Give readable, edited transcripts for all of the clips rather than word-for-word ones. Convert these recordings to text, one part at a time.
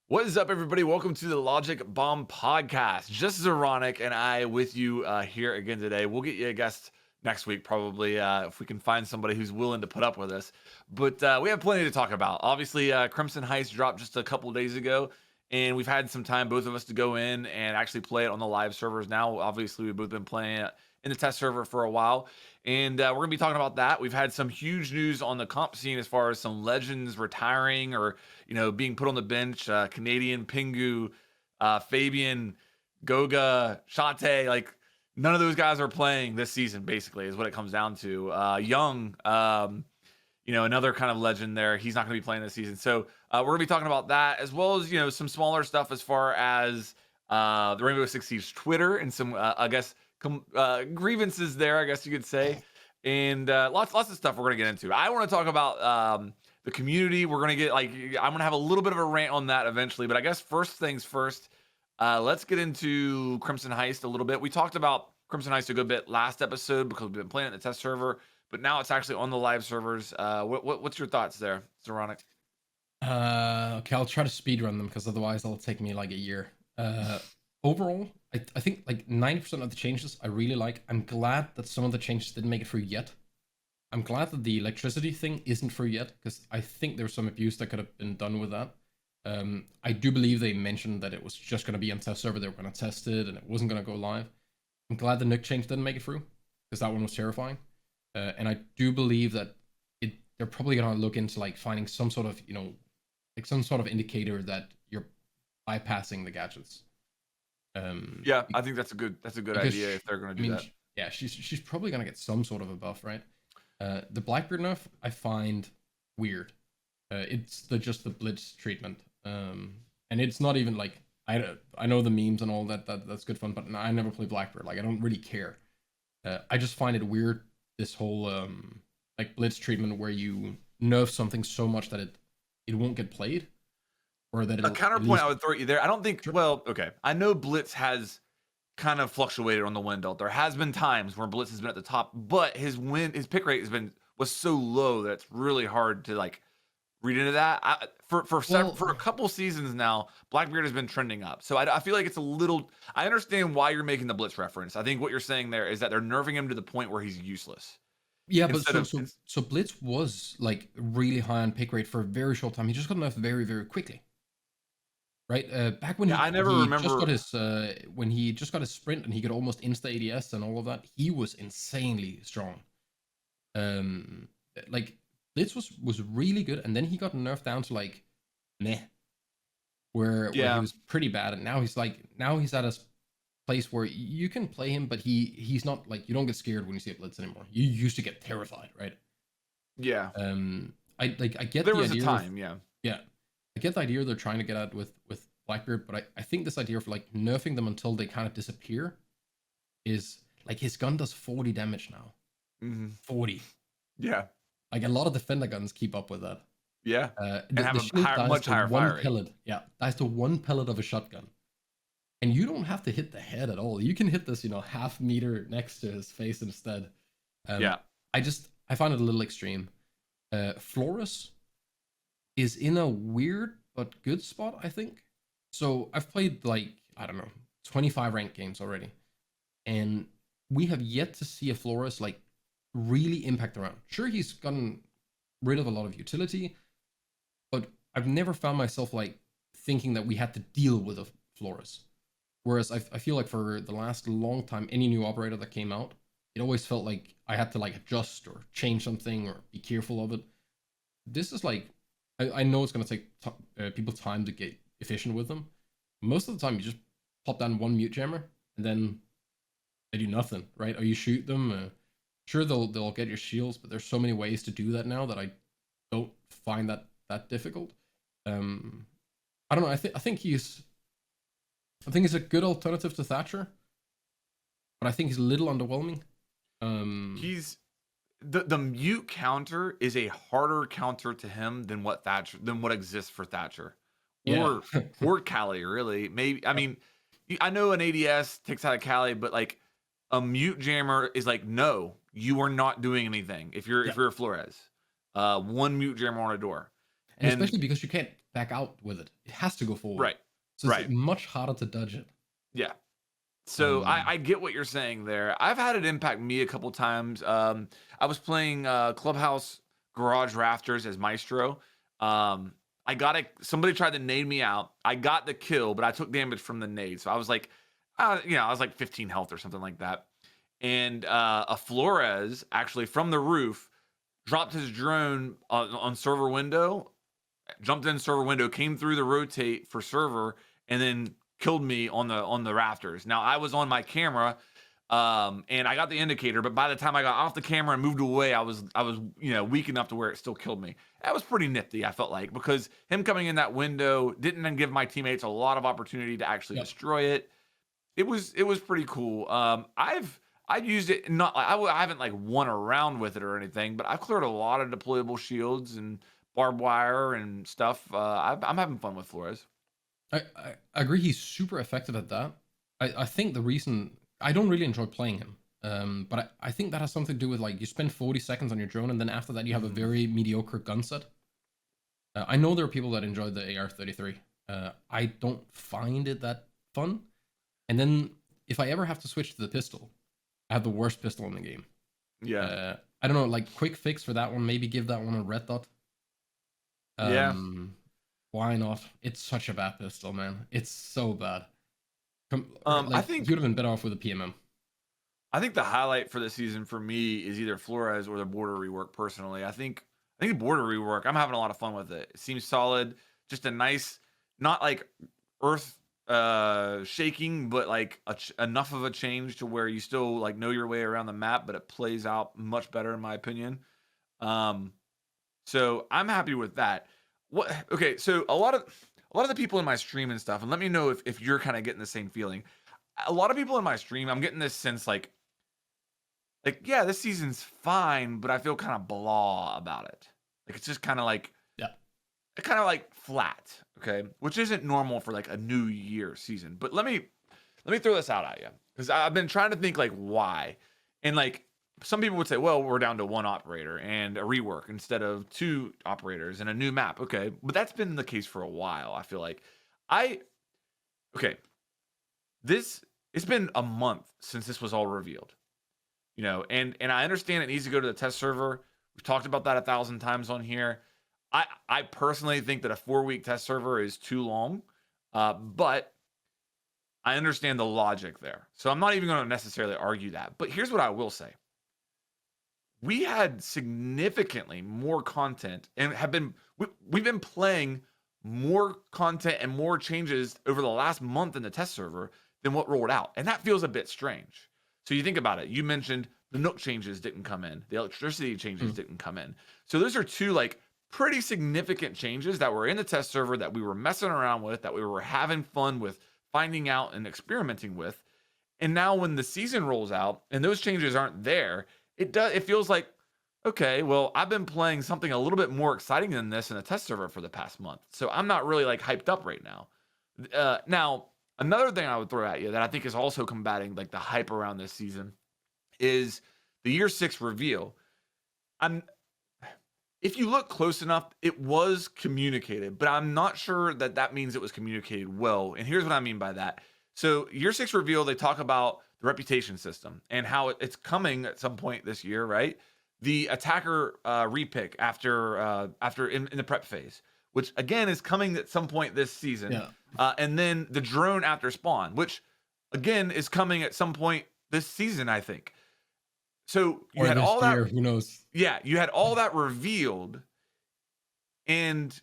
What is up, everybody? Welcome to the Logic Bomb Podcast. Just Zeronic and I with you here again today. We'll get you a guest next week, probably, if we can find somebody who's willing to put up with us. But we have plenty to talk about. Obviously, Crimson Heist dropped just a couple days ago, and we've had some time, both of us, to go in and actually play it on the live servers now. Obviously, we've both been playing it in the test server for a while, and we're going to be talking about that. We've had some huge news on the comp scene as far as some legends retiring or being put on the bench. Canadian Pingu, Fabian, Goga, Shate, like none of those guys are playing this season. Basically, is what it comes down to. Young, another kind of legend there. He's not going to be playing this season. So we're going to be talking about that as well as some smaller stuff as far as the Rainbow Six Siege Twitter and some I guess grievances there, I guess you could say, and lots of stuff we're going to get into. I want to talk about the community. We're going to I'm going to have a little bit of a rant on that eventually, but I guess first things first, let's get into Crimson Heist a little bit. We talked about Crimson Heist a good bit last episode because we've been playing it in the test server, but now it's actually on the live servers. What's your thoughts there, Zeronic? Okay, I'll try to speed run them because otherwise it'll take me like a year. Overall, I think like 90% of the changes I really like. I'm glad that some of the changes didn't make it through yet. I'm glad that the electricity thing isn't through yet because I think there's some abuse that could have been done with that. I do believe they mentioned that it was just going to be on test server. They were going to test it and it wasn't going to go live. I'm glad the nuke change didn't make it through because that one was terrifying. And I do believe that they're probably going to look into like finding some sort of, like some sort of indicator that you're bypassing the gadgets. Yeah, I think that's a good idea if they're going to do that. Yeah, she's probably going to get some sort of a buff, right? The Blackbeard nerf I find weird. It's just the Blitz treatment, and it's not even like I know the memes and all that's good fun, but I never play Blackbeard. Like I don't really care. I just find it weird, this whole like Blitz treatment where you nerf something so much that it won't get played, or that a counterpoint I would throw at you there. I don't think. Sure. Well, okay, I know Blitz has kind of fluctuated on the win delta. There has been times where Blitz has been at the top, but his pick rate was so low that it's really hard to like read into that. For a couple seasons now, Blackbeard has been trending up. So I feel like it's a little. I understand why you're making the Blitz reference. I think what you're saying there is that they're nerfing him to the point where he's useless. Yeah, but so Blitz was like really high on pick rate for a very short time. He just got nerfed very, very quickly. Right? Back when I never remember just got his when he just got his sprint and he could almost insta ADS and all of that, he was insanely strong. Like Blitz was really good, and then he got nerfed down to like meh, where he was pretty bad, and now he's at a place where you can play him, but he's not like, you don't get scared when you see a Blitz anymore. You used to get terrified, right? Yeah. I get there the was idea a time, yeah. I get the idea they're trying to get at with Blackbeard, but I think this idea of like nerfing them until they kind of disappear is like, his gun does 40 damage now. 40. Yeah. Like a lot of defender guns keep up with that. Yeah. And have a much higher fire pellet. Yeah, that's the one pellet of a shotgun. And you don't have to hit the head at all. You can hit this, half meter next to his face instead. Yeah. I find it a little extreme. Flores is in a weird but good spot, I think. So I've played like, I don't know, 25 ranked games already. And we have yet to see a Flores like really impact the round. Sure, he's gotten rid of a lot of utility, but I've never found myself like thinking that we had to deal with a Flores. Whereas I feel like for the last long time, any new operator that came out, it always felt like I had to like adjust or change something or be careful of it. This is like, I know it's going to take people time to get efficient with them. Most of the time, you just pop down one mute jammer and then they do nothing, right? Or you shoot them. Sure, they'll get your shields, but there's so many ways to do that now that I don't find that difficult. I don't know. I think he's a good alternative to Thatcher, but I think he's a little underwhelming. He's the mute counter is a harder counter to him than what exists for Thatcher, or Cali, really. Maybe, I mean, I know an ADS takes out a Cali, but like a mute jammer is like, no, you are not doing anything if you're a Flores. One mute jammer on a door, and especially because you can't back out with it. It has to go forward. Right. So it's Right. much harder to dodge it. Yeah. So Um, I get what you're saying there. I've had it impact me a couple times. I was playing Clubhouse Garage Rafters as Maestro. I got it. Somebody tried to nade me out. I got the kill, but I took damage from the nade. So I was like, I was like 15 health or something like that. And a Flores actually from the roof dropped his drone on server window, jumped in server window, came through the rotate for server, and then killed me on the rafters. Now I was on my camera, and I got the indicator, but by the time I got off the camera and moved away, I was weak enough to where it still killed me. That was pretty nifty, I felt like, because him coming in that window didn't then give my teammates a lot of opportunity to actually destroy it. It was pretty cool. I've used it, not I haven't like won a round with it or anything, but I've cleared a lot of deployable shields and barbed wire and stuff. I'm having fun with Flores. I agree. He's super effective at that. I think the reason I don't really enjoy playing him, but I think that has something to do with like you spend 40 seconds on your drone, and then after that you have a very mediocre gun set. I know there are people that enjoy the AR-33. I don't find it that fun. And then if I ever have to switch to the pistol, I have the worst pistol in the game. Yeah. I don't know, like quick fix for that one. Maybe give that one a red dot. Yeah. Why not? It's such a bad pistol, man. It's so bad. I think you'd have been better off with a PMM. I think the highlight for the season for me is either Flores or the border rework. Personally, I think the border rework. I'm having a lot of fun with it. It seems solid. Just a nice, not like earth shaking, but like enough of a change to where you still like know your way around the map, but it plays out much better in my opinion. So I'm happy with that. Okay, so a lot of the people in my stream and stuff, and let me know if you're kind of getting the same feeling. A lot of people in my stream, I'm getting this sense like yeah, this season's fine, but I feel kind of blah about it. Like it's just kind of like flat, okay? Which isn't normal for like a new year season. But let me throw this out at you, because I've been trying to think like why. And like some people would say, well, we're down to one operator and a rework instead of two operators and a new map. Okay, but that's been the case for a while. I feel like it's been a month since this was all revealed. And I understand it needs to go to the test server. We've talked about that 1,000 times on here. I personally think that a 4-week test server is too long, but I understand the logic there. So I'm not even going to necessarily argue that. But here's what I will say. We had significantly more content and we've been playing more content and more changes over the last month in the test server than what rolled out. And that feels a bit strange. So you think about it. You mentioned the Nook changes didn't come in. The electricity changes didn't come in. So those are two like pretty significant changes that were in the test server that we were messing around with, that we were having fun with, finding out and experimenting with. And now when the season rolls out and those changes aren't there, it feels like, okay, well, I've been playing something a little bit more exciting than this in the test server for the past month. So I'm not really like hyped up right now. Now, another thing I would throw at you that I think is also combating like the hype around this season is the year 6 reveal. If you look close enough, it was communicated, but I'm not sure that means it was communicated well. And here's what I mean by that. So year 6 reveal, they talk about the reputation system and how it's coming at some point this year, right? The attacker repick after in the prep phase, which again is coming at some point this season. Yeah. And then the drone after spawn, which again is coming at some point this season, I think. So you had all that. Who knows? Yeah, you had all that revealed, and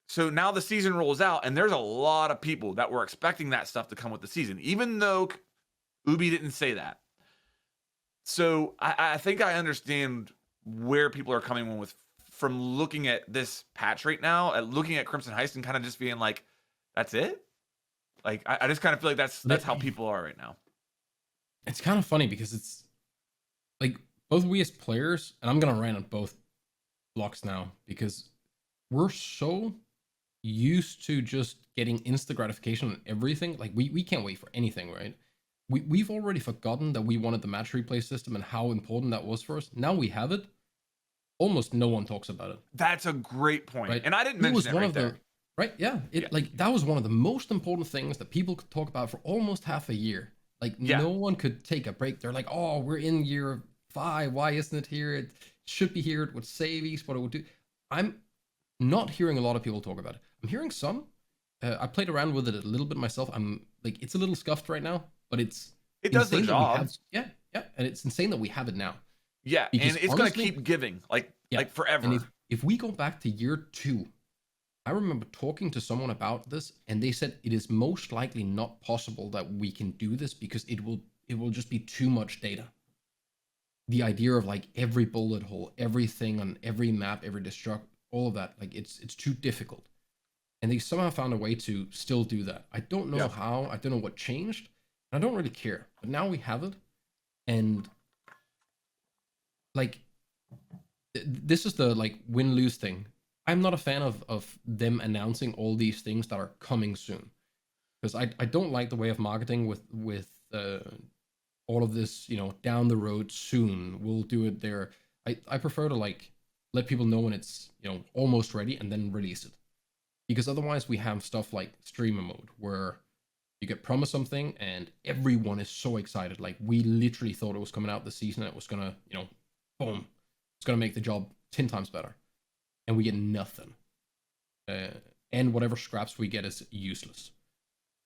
so now the season rolls out, and there's a lot of people that were expecting that stuff to come with the season, even though Ubi didn't say that. So I think I understand where people are coming with from looking at this patch right now, at looking at Crimson Heist and kind of just being like, that's it? Like, I just kind of feel like that's how people are right now. It's kind of funny because it's like both we as players, and I'm going to rant on both blocks now because we're so used to just getting instant gratification on everything. Like we can't wait for anything, right? We've already forgotten that we wanted the match replay system and how important that was for us. Now we have it. Almost no one talks about it. That's a great point. Right? And I didn't mention it right there. Right? Yeah. Like that was one of the most important things that people could talk about for almost half a year. Like Yeah. no one could take a break. They're like, oh, we're in year 5. Why isn't it here? It should be here. It would save east, what it would do. I'm not hearing a lot of people talk about it. I'm hearing some. I played around with it a little bit myself. I'm like, it's a little scuffed right now, but it's It does the insane that we job. have. Yeah, yeah, and it's insane that we have it now. Yeah, Because and it's gonna honestly, keep giving, like yeah, and forever. if we go back to year 2, I remember talking to someone about this, and they said it is most likely not possible that we can do this because it will just be too much data. The idea of like every bullet hole, everything on every map, every destruct, all of that, like it's too difficult. And they somehow found a way to still do that. I don't know Yeah. how, I don't know what changed, and I don't really care. But now we have it, and like this is the like win-lose thing. I'm not a fan of them announcing all these things that are coming soon, because I don't like the way of marketing with all of this, down the road soon. We'll do it there. I prefer to like let people know when it's almost ready and then release it, because otherwise we have stuff like streamer mode where you get promised something and everyone is so excited. Like we literally thought it was coming out this season. It was gonna, boom, it's gonna make the job 10 times better, and we get nothing. And whatever scraps we get is useless.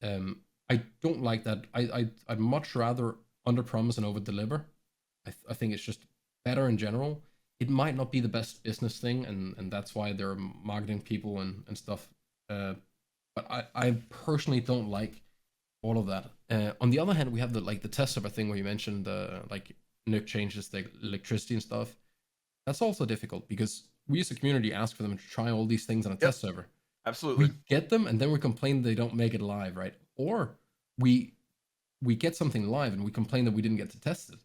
I don't like that. I'd much rather under promise and over deliver. I think it's just better in general. It might not be the best business thing, and that's why there are marketing people and stuff. But I personally don't like all of that. On the other hand, we have the test server thing where you mentioned like Nuke changes the electricity and stuff. That's also difficult because we as a community ask for them to try all these things on a test server. Absolutely. We get them and then we complain they don't make it live, right? Or we get something live and we complain that we didn't get to test it.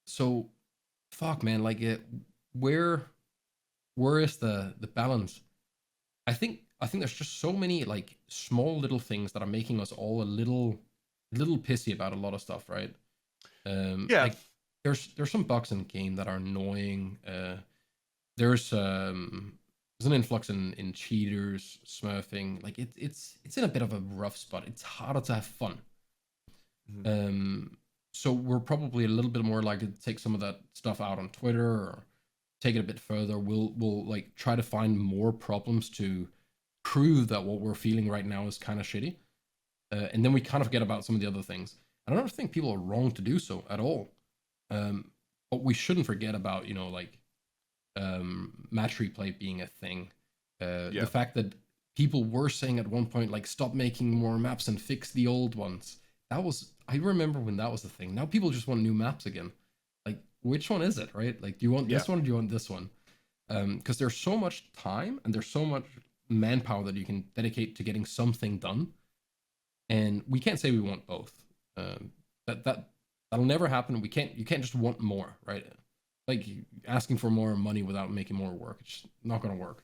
So fuck, man, like where is the balance? I think there's just so many like small little things that are making us all a little pissy about a lot of stuff, right? Yeah. Like there's some bugs in the game that are annoying. There's an influx in cheaters, smurfing. Like it's in a bit of a rough spot. It's harder to have fun. So we're probably a little bit more likely to take some of that stuff out on Twitter or take it a bit further. We'll like try to find more problems to prove that what we're feeling right now is kind of shitty. And then we kind of forget about some of the other things. I don't think people are wrong to do so at all. But we shouldn't forget about, like match replay being a thing. The fact that people were saying at one point, like, stop making more maps and fix the old ones. I remember when that was the thing. Now people just want new maps again. Like, which one is it, right? Like, do you want this one or do you want this one? Because there's so much time and there's so much manpower that you can dedicate to getting something done. And we can't say we want both. That'll never happen. You can't just want more, right? Like asking for more money without making more work. It's just not gonna work.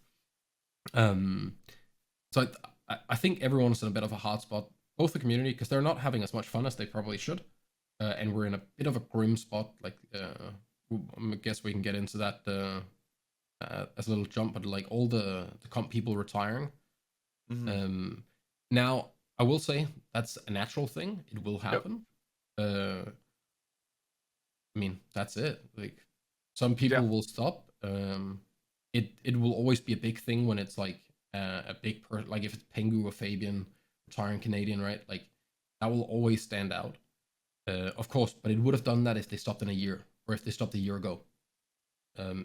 So I think everyone's in a bit of a hot spot, both the community, because they're not having as much fun as they probably should. And we're in a bit of a grim spot. Like I guess we can get into that as a little jump, but like all the comp people retiring. Now I will say that's a natural thing. It will happen. I mean, that's it. Like some people will stop. It will always be a big thing when it's like a big like if it's Pengu or Fabian retiring Canadian, right? Like that will always stand out. Of course, but it would have done that if they stopped in a year or if they stopped a year ago.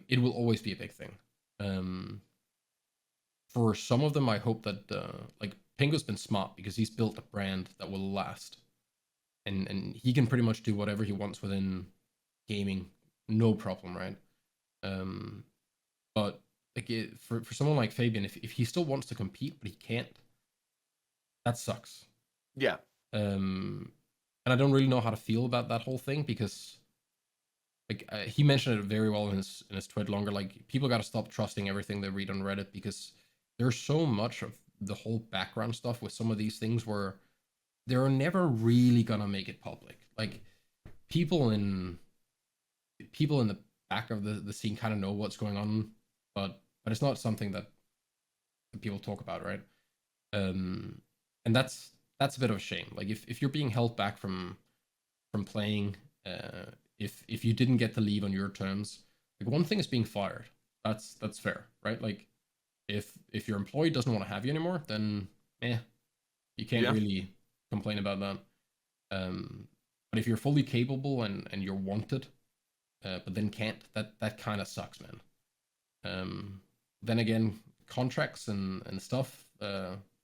It will always be a big thing. For some of them, I hope that like Pengu's been smart because he's built a brand that will last, and he can pretty much do whatever he wants within gaming, no problem, right? But like for someone like Fabian, if he still wants to compete but he can't, that sucks. Yeah. And I don't really know how to feel about that whole thing because like he mentioned it very well in his tweet longer. Like people got to stop trusting everything they read on Reddit because there's so much of the whole background stuff with some of these things where they're never really gonna make it public. Like people in the back of the scene kind of know what's going on, but it's not something that people talk about, right? And that's a bit of a shame. Like if you're being held back from playing, if you didn't get to leave on your terms, like one thing is being fired. That's fair, right? Like if your employee doesn't want to have you anymore, then you can't Yeah. really complain about that. But if you're fully capable and you're wanted, but then can't, that kind of sucks, man. Then again, contracts and stuff,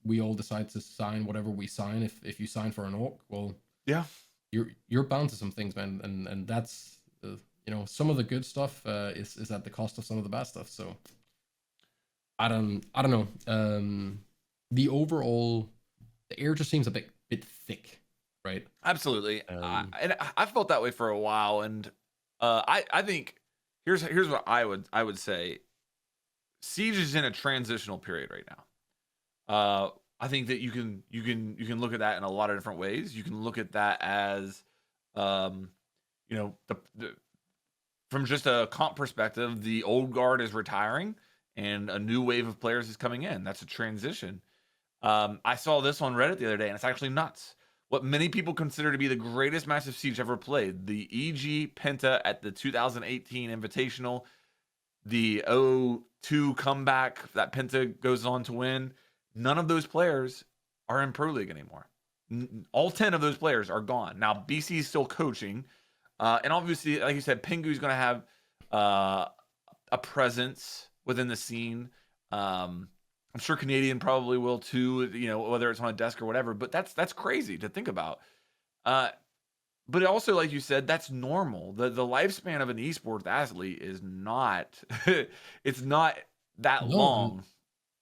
we all decide to sign whatever we sign. If you sign for an orc, well, Yeah. you're bound to some things, man, and that's some of the good stuff is at the cost of some of the bad stuff. So I don't know. The overall, the air just seems a bit thick, right? Absolutely. Um, I felt that way for a while, and I think here's what I would say. Siege is in a transitional period right now. I think that you can look at that in a lot of different ways. You can look at that as, the from just a comp perspective, the old guard is retiring and a new wave of players is coming in. That's a transition. I saw this on Reddit the other day, and it's actually nuts. What many people consider to be the greatest match of Siege ever played, the EG Penta at the 2018 Invitational, the 0-2 comeback that Penta goes on to win. None of those players are in Pro League anymore. All 10 of those players are gone. Now, BC is still coaching. And obviously, like you said, Pingu's going to have a presence within the scene. I'm sure Canadian probably will too, whether it's on a desk or whatever. But that's crazy to think about. But also, like you said, that's normal. The lifespan of an esports athlete is not it's not that no, long.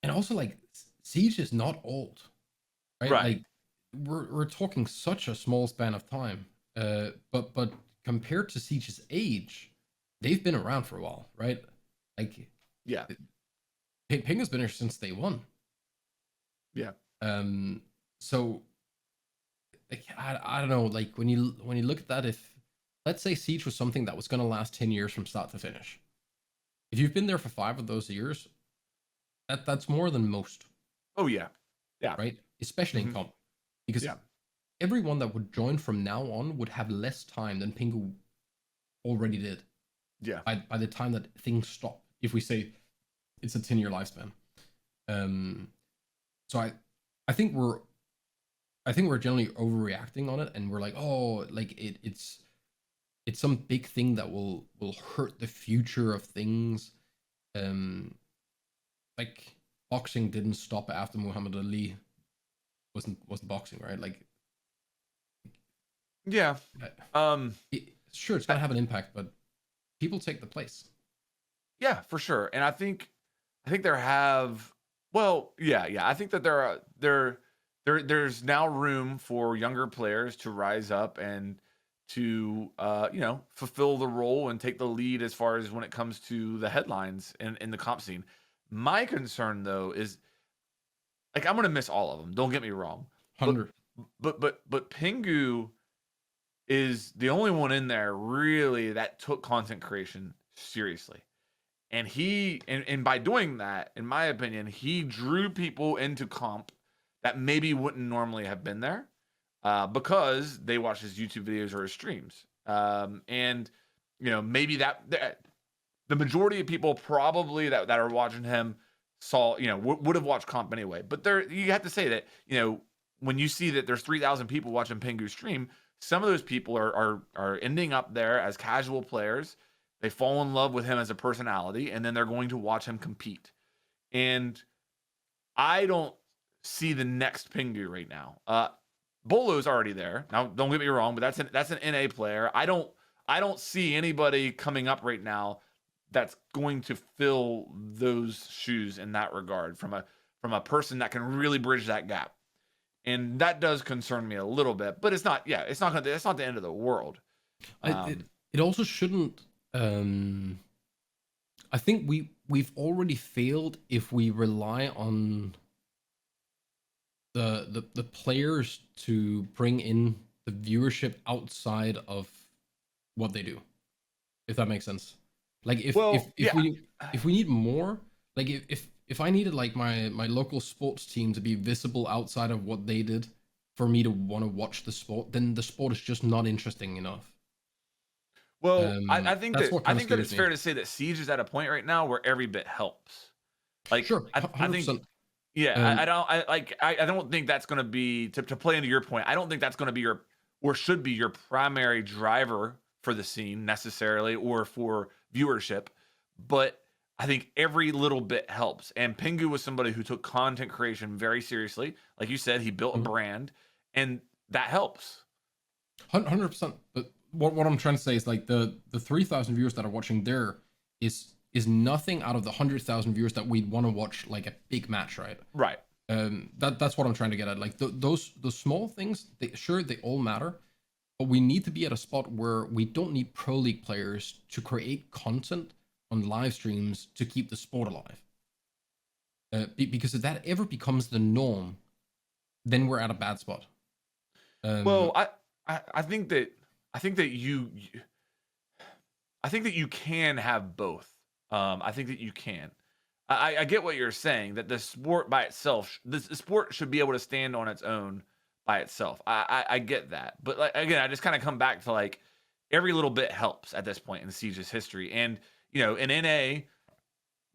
and also like Siege is not old, right? Right. Like we're talking such a small span of time. But compared to Siege's age, they've been around for a while, right? Like Yeah. Ping has been here since day one. Yeah. So like, I don't know, like when you look at that, if let's say Siege was something that was going to last 10 years from start to finish, if you've been there for 5 of those years, that's more than most. Oh yeah. Yeah. Right, especially in comp, because everyone that would join from now on would have less time than Pingu already did. Yeah. By the time that things stop, if we say it's a 10-year lifespan. So I think we're generally overreacting on it, and we're like, oh, like it's some big thing that will hurt the future of things. Like boxing didn't stop after Muhammad Ali wasn't boxing, right? Like Yeah. Sure, it's gonna have an impact, but people take the place. Yeah, for sure. And I think there have I think that there's now room for younger players to rise up and to fulfill the role and take the lead as far as when it comes to the headlines in the comp scene. My concern though is, like, I'm gonna miss all of them. Don't get me wrong. 100. But Pingu is the only one in there really that took content creation seriously. And and by doing that, in my opinion, he drew people into comp that maybe wouldn't normally have been there because they watch his YouTube videos or his streams. And maybe that the majority of people probably that are watching him saw, would have watched comp anyway. But you have to say that, when you see that there's 3,000 people watching Pingu stream, some of those people are ending up there as casual players. They fall in love with him as a personality, and then they're going to watch him compete. And I don't see the next Pingu right now. Bolo's already there. Now, don't get me wrong, but that's an NA player. I don't see anybody coming up right now that's going to fill those shoes in that regard from a person that can really bridge that gap. And that does concern me a little bit, but it's not the end of the world. It also shouldn't. I think we've already failed if we rely on the players to bring in the viewership outside of what they do, if that makes sense. Like if we need more, like if if I needed like my local sports team to be visible outside of what they did for me to want to watch the sport, then the sport is just not interesting enough. Well, I think That's that what kind of it's scares fair me. to say that Siege is at a point right now where every bit helps. Like Sure, I think 100%. yeah, Um, I don't think that's going to be to play into your point. I don't think that's going to be your or should be your primary driver for the scene necessarily or for viewership, but I think every little bit helps. And Pingu was somebody who took content creation very seriously. Like you said, he built a brand, and that helps. 100%. But what I'm trying to say is like the 3,000 viewers that are watching there is nothing out of the 100,000 viewers that we'd want to watch like a big match, right? Right. That's what I'm trying to get at. Like those small things, they all matter, but we need to be at a spot where we don't need pro league players to create content on live streams to keep the sport alive. Because if that ever becomes the norm, then we're at a bad spot. Well, I think that I think that I think that you can have both. I think that you can. I get what you're saying that the sport by itself, the sport should be able to stand on its own by itself. I get that, but like again, I just kind of come back to like every little bit helps at this point in Siege's history, and in NA,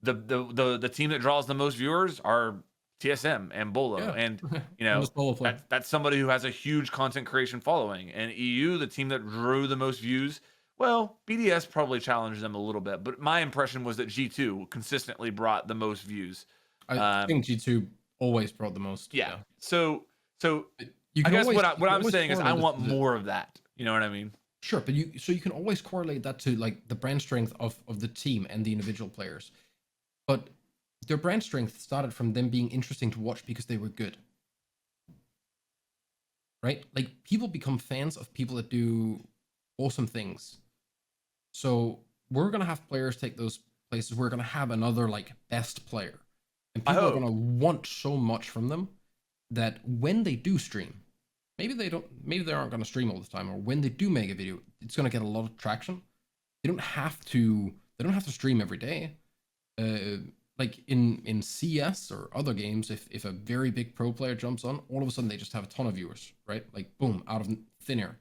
the team that draws the most viewers are TSM and Bolo, Yeah. and I'm a solo player. that's somebody who has a huge content creation following. And EU, the team that drew the most views, well, BDS probably challenged them a little bit, but my impression was that G2 consistently brought the most views. I think G2 always brought the most. Yeah. So You I can guess always, what I'm saying is I correlate it want to more of that. You know what I mean? sure, but you can always correlate that to like the brand strength of the team and the individual players. But their brand strength started from them being interesting to watch because they were good. Right? Like people become fans of people that do awesome things. So we're gonna have players take those places. We're gonna have another like best player, and I people are hope. gonna want so much from them that when they do stream, maybe they aren't gonna stream all the time, or when they do make a video, it's gonna get a lot of traction. They don't have to. They don't have to stream every day. Like in CS or other games, if a very big pro player jumps on, all of a sudden they just have a ton of viewers, right? Like boom, out of thin air,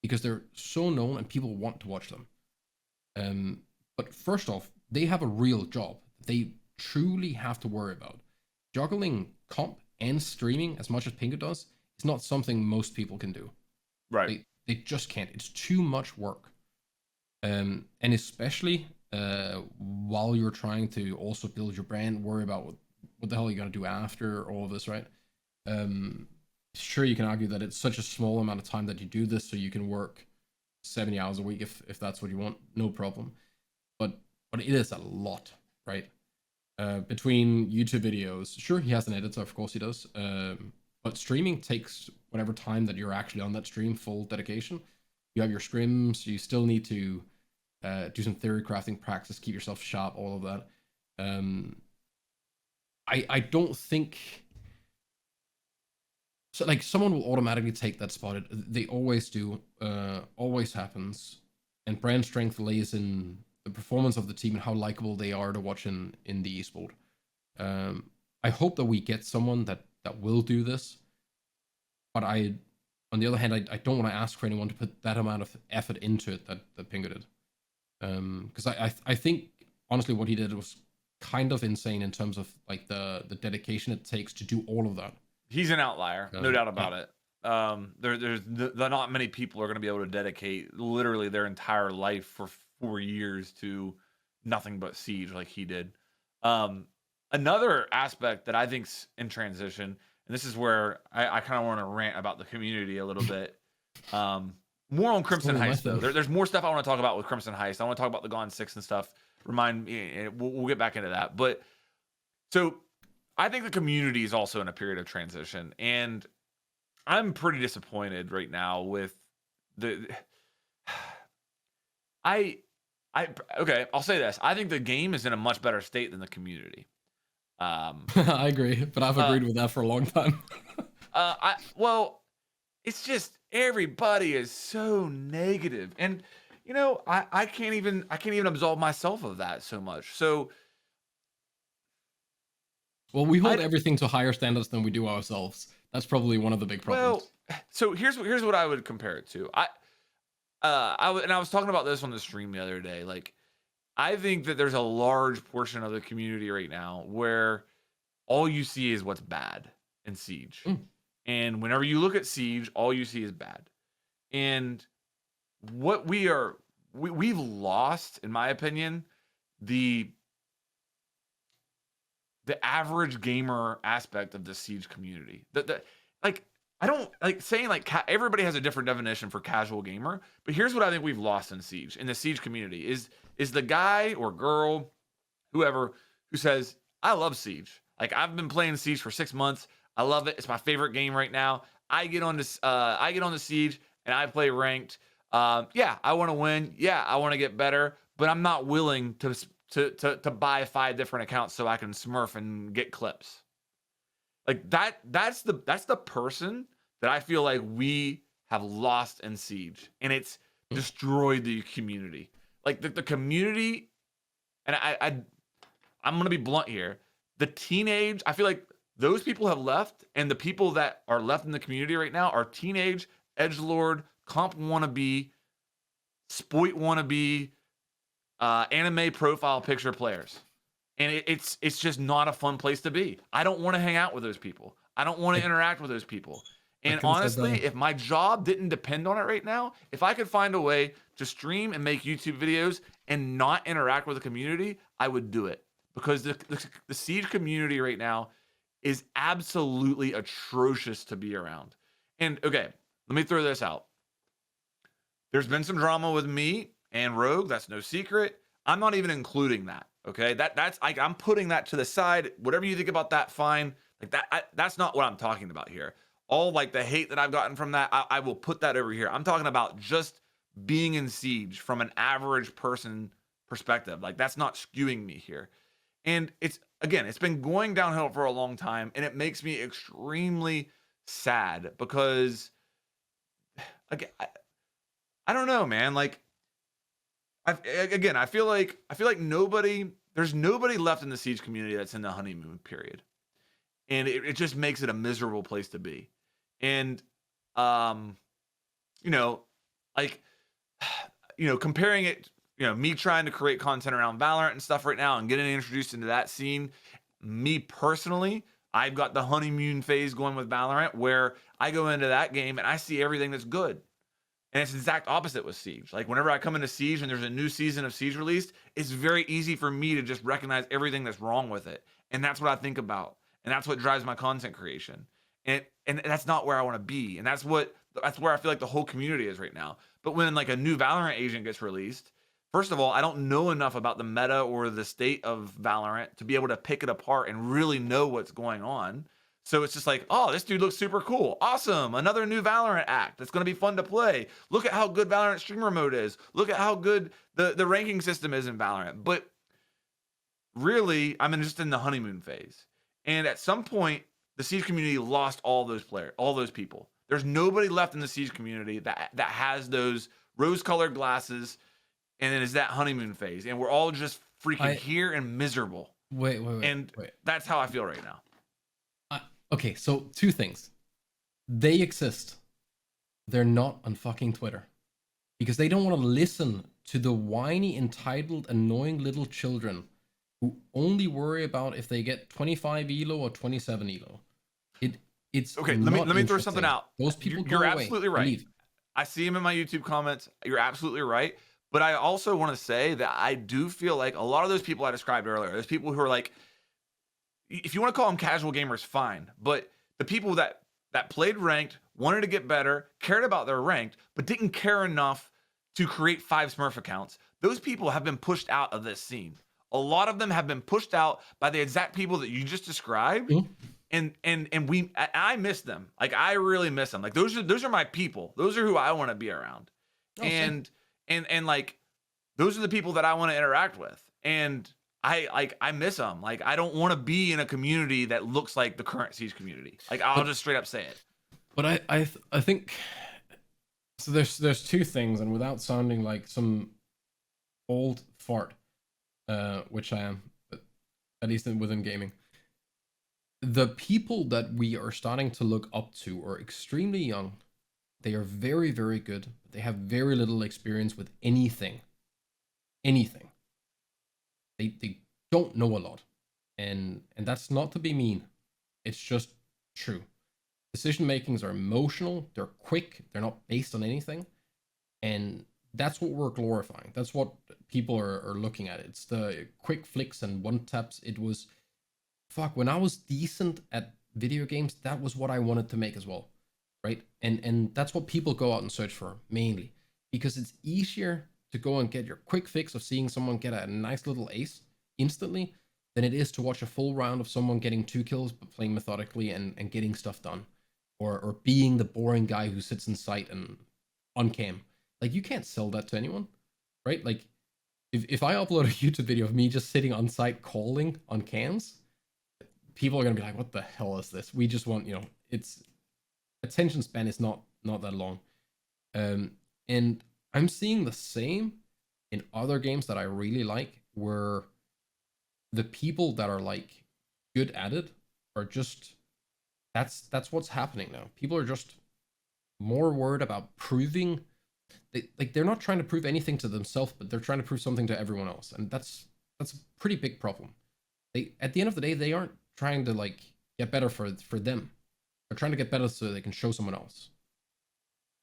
because they're so known and people want to watch them. But first off, they have a real job. They truly have to worry about. Juggling comp and streaming as much as Pingu does is not something most people can do. Right. They just can't. It's too much work. And especially while you're trying to also build your brand, worry about what the hell you're gonna do after all of this, right? Sure, you can argue that it's such a small amount of time that you do this, so you can work 70 hours a week if that's what you want, no problem. But it is a lot, right? Between YouTube videos, sure, he has an editor, of course he does. But streaming takes whatever time that you're actually on that stream, full dedication. You have your scrims, you still need to do some theory crafting practice, keep yourself sharp, all of that. I don't think so. Like someone will automatically take that spot. They always do. Always happens. And brand strength lays in the performance of the team and how likable they are to watch in the esport. I hope that we get someone that will do this. But on the other hand, I don't want to ask for anyone to put that amount of effort into it that Pingu did. Because I think honestly what he did was kind of insane in terms of like the dedication it takes to do all of that. He's an outlier, no doubt about it. There's not many people are going to be able to dedicate literally their entire life for 4 years to nothing but Siege like he did. Another aspect that I think's in transition, and this is where I kind of want to rant about the community a little bit. More on Crimson Heist though. There's more stuff I want to talk about with Crimson Heist. I want to talk about the Gone 6 and stuff. Remind me, we'll get back into that. But so I think the community is also in a period of transition, and I'm pretty disappointed right now with the. Okay, I'll say this. I think the game is in a much better state than the community. I agree, but I've agreed with that for a long time. Well, it's just everybody is so negative, and I can't even absolve myself of that so much. So Well, we hold I everything to higher standards than we do ourselves. That's probably one of the big well, problems. so here's what I would compare it to. I was talking about this on the stream the other day. Like, I think that there's a large portion of the community right now where all you see is what's bad in Siege. Mm. And whenever you look at Siege, all you see is bad. And what we've lost, in my opinion, the average gamer aspect of the Siege community. The like I don't like saying like everybody has a different definition for casual gamer, but here's what I think we've lost in Siege, in the Siege community is the guy or girl, whoever, who says, I love Siege. Like, I've been playing Siege for 6 months. I love it. It's my favorite game right now. I get on the Siege and I play ranked. Yeah, I want to win. Yeah, I want to get better, but I'm not willing to buy 5 different accounts so I can smurf and get clips. Like that's the person that I feel like we have lost in Siege, and it's destroyed the community. Like the community, and I'm gonna be blunt here. I feel like those people have left, and the people that are left in the community right now are teenage edgelord, comp wannabe, spoit wannabe, anime profile picture players. And it's just not a fun place to be. I don't want to hang out with those people. I don't want to interact with those people. And honestly, if my job didn't depend on it right now, if I could find a way to stream and make YouTube videos and not interact with the community, I would do it. Because the Siege community right now is absolutely atrocious to be around. And okay, let me throw this out. There's been some drama with me and Rogue. That's no secret. I'm not even including that. Okay, that's like, I'm putting that to the side. Whatever you think about that, fine. Like that's not what I'm talking about here. All like the hate that I've gotten from that, I will put that over here. I'm talking about just being in Siege from an average person perspective. Like, that's not skewing me here. And it's been going downhill for a long time, and it makes me extremely sad because, again, I don't know, man. Like, I feel like there's nobody left in the Siege community that's in the honeymoon period, and it just makes it a miserable place to be. And you know, like, comparing it, me trying to create content around Valorant and stuff right now and getting introduced into that scene. Me personally, I've got the honeymoon phase going with Valorant, where I go into that game and I see everything that's good. And it's the exact opposite with Siege. Like, whenever I come into Siege and there's a new season of Siege released, it's very easy for me to just recognize everything that's wrong with it. And that's what I think about. And that's what drives my content creation. And that's not where I want to be. And that's where I feel like the whole community is right now. But when like a new Valorant agent gets released, first of all, I don't know enough about the meta or the state of Valorant to be able to pick it apart and really know what's going on. So it's just like, oh, this dude looks super cool. Awesome. Another new Valorant act that's going to be fun to play. Look at how good Valorant streamer mode is. Look at how good the ranking system is in Valorant. But really, I'm just in the honeymoon phase. And at some point, the Siege community lost all those players, all those people. There's nobody left in the Siege community that has those rose-colored glasses, and it is that honeymoon phase. And we're all just freaking here and miserable. Wait. And that's how I feel right now. Okay, so 2 things. They exist. They're not on fucking Twitter. Because they don't want to listen to the whiny, entitled, annoying little children who only worry about if they get 25 elo or 27 elo. It's okay. Let me throw something out. Those people You're absolutely right. I see them in my YouTube comments. You're absolutely right. But I also want to say that I do feel like a lot of those people I described earlier, there's people who are like, if you want to call them casual gamers, fine. But the people that played ranked, wanted to get better, cared about their ranked, but didn't care enough to create 5 Smurf accounts, those people have been pushed out of this scene. A lot of them have been pushed out by the exact people that you just described. Mm-hmm. And I miss them. Like, I really miss them. Like, those are my people. Those are who I want to be around. Oh, and like, those are the people that I want to interact with. And I miss them. Like, I don't want to be in a community that looks like the current Siege community. Like, I'll just straight up say it. But I think so. There's 2 things, and without sounding like some old fart, which I am, but at least within gaming. the people that we are starting to look up to are extremely young. They are very, very good. They have very little experience with anything. Anything. They don't know a lot. And that's not to be mean. It's just true. Decision makings are emotional, they're quick, they're not based on anything. And that's what we're glorifying. That's what people are looking at. It's the quick flicks and one taps. It was fuck, when I was decent at video games, that was what I wanted to make as well. Right? And that's what people go out and search for mainly. Because it's easier to go and get your quick fix of seeing someone get a nice little ace instantly than it is to watch a full round of someone getting 2 kills but playing methodically and getting stuff done. Or being the boring guy who sits in sight and on cam. Like, you can't sell that to anyone, right? Like, if I upload a YouTube video of me just sitting on site calling on cams, people are gonna be like, what the hell is this? We just want, it's attention span is not that long. And I'm seeing the same in other games that I really like, where the people that are like good at it are just that's what's happening now. People are just more worried about proving they're not trying to prove anything to themselves, but they're trying to prove something to everyone else. And that's a pretty big problem. They, at the end of the day, they aren't trying to like get better for them. They're trying to get better so they can show someone else.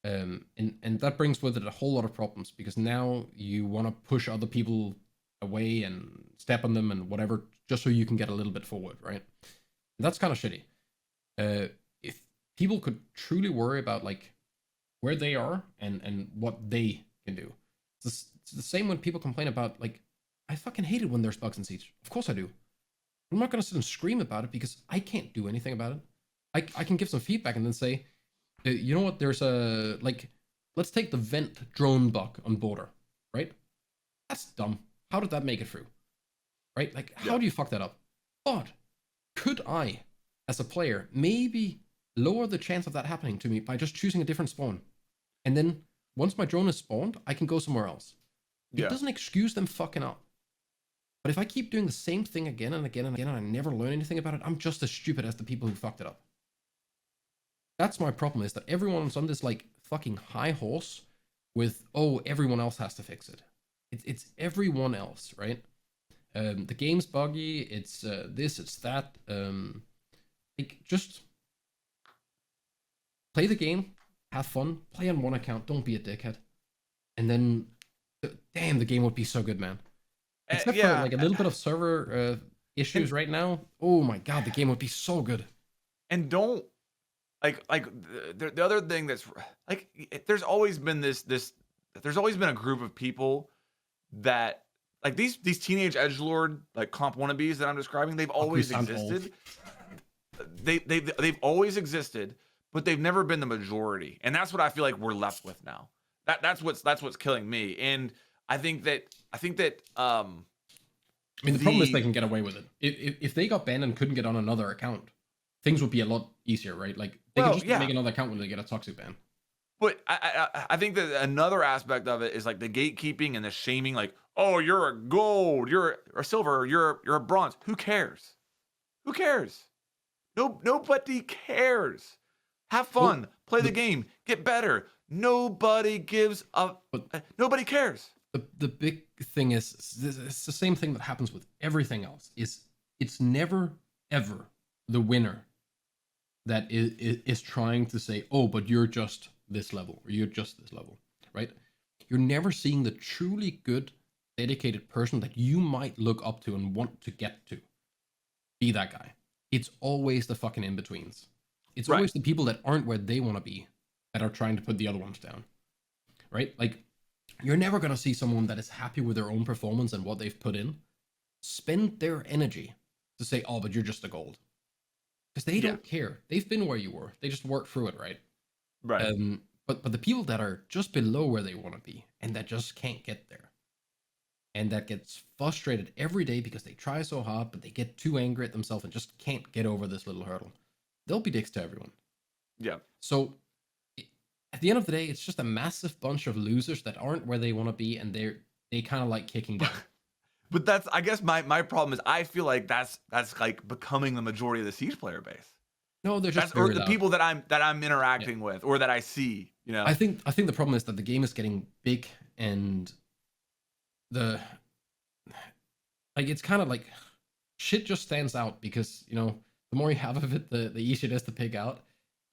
And that brings with it a whole lot of problems, because now you want to push other people away and step on them and whatever, just so you can get a little bit forward, right? And that's kind of shitty. If people could truly worry about like where they are and what they can do. It's the same when people complain about like, I fucking hate it when there's bugs in Siege. Of course I do. I'm not gonna sit and scream about it because I can't do anything about it. I can give some feedback and then say, you know what, there's a, like, let's take the vent drone bug on border, right? That's dumb. How did that make it through? Right? Like, how do you fuck that up? But could I, as a player, maybe lower the chance of that happening to me by just choosing a different spawn? And then once my drone is spawned, I can go somewhere else. It doesn't excuse them fucking up. But if I keep doing the same thing again and again and again and I never learn anything about it, I'm just as stupid as the people who fucked it up. That's my problem, is that everyone's on this like fucking high horse with, oh, everyone else has to fix it. It's everyone else, right? The game's buggy, it's this, it's that. Like, just play the game, have fun, play on one account, don't be a dickhead. And then, damn, the game would be so good, man. Except for like a little bit of server issues right now. Oh my god, the game would be so good. And don't like the other thing that's like, there's always been there's always been a group of people that like these teenage edgelord like comp wannabes that I'm describing. They've always existed. They've always existed, but they've never been the majority, and that's what I feel like we're left with now. That's what's killing me. And I think that I mean, the problem is they can get away with it. If they got banned and couldn't get on another account, things would be a lot easier, right? Like, they can just make another account when they get a toxic ban. But I think that another aspect of it is like the gatekeeping and the shaming, like, oh, you're a gold, you're a silver, you're a bronze. Who cares? Who cares? Nobody cares. Have fun, play the game, get better. Nobody gives up. Nobody cares. The big thing is, it's the same thing that happens with everything else. It's never ever the winner that is trying to say, oh, but you're just this level, or you're just this level, right? You're never seeing the truly good, dedicated person that you might look up to and want to get to be that guy. It's always the fucking in-betweens. It's always the people that aren't where they want to be that are trying to put the other ones down, right? Like, you're never going to see someone that is happy with their own performance and what they've put in spend their energy to say, oh, but you're just a gold. Because they don't care. They've been where you were. They just worked through it, right? Right. But the people that are just below where they want to be and that just can't get there, and that gets frustrated every day because they try so hard, but they get too angry at themselves and just can't get over this little hurdle, they'll be dicks to everyone. Yeah. So at the end of the day, it's just a massive bunch of losers that aren't where they want to be, and they kind of like kicking down. But that's, I guess my problem is I feel like that's like becoming the majority of the Siege player base. No, they're just That's, or very the loud. people that I'm Yeah. interacting with or that I see, you know. I think the problem is that the game is getting big, and the like it's kind of like shit just stands out because the more you have of it, the easier it is to pick out.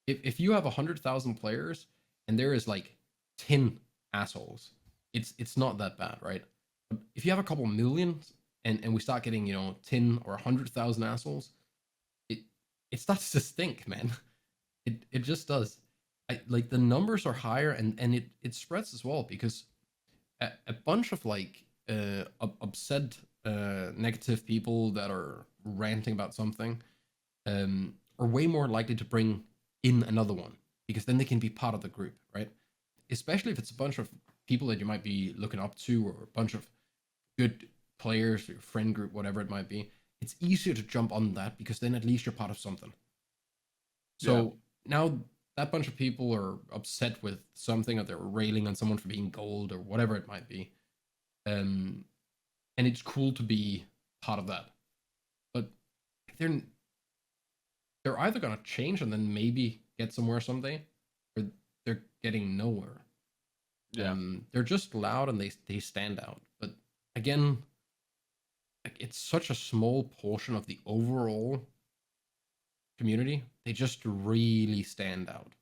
If you have 100,000 players and there is like 10 assholes, it's not that bad, right? But if you have a couple million and we start getting 10 or 100,000 assholes, it it starts to stink, man. It just does. Like the numbers are higher, and it spreads as well because a bunch of like upset negative people that are ranting about something are way more likely to bring in another one because then they can be part of the group, right? Especially if it's a bunch of people that you might be looking up to, or a bunch of good players, your friend group, whatever it might be. It's easier to jump on that because then at least you're part of something. Yeah. So now that bunch of people are upset with something, or they're railing on someone for being gold or whatever it might be. Um, and it's cool to be part of that. But they're they're either gonna change and then maybe get somewhere someday, or they're getting nowhere. Yeah. They're just loud and they stand out. But again, like it's such a small portion of the overall community. They just really stand out.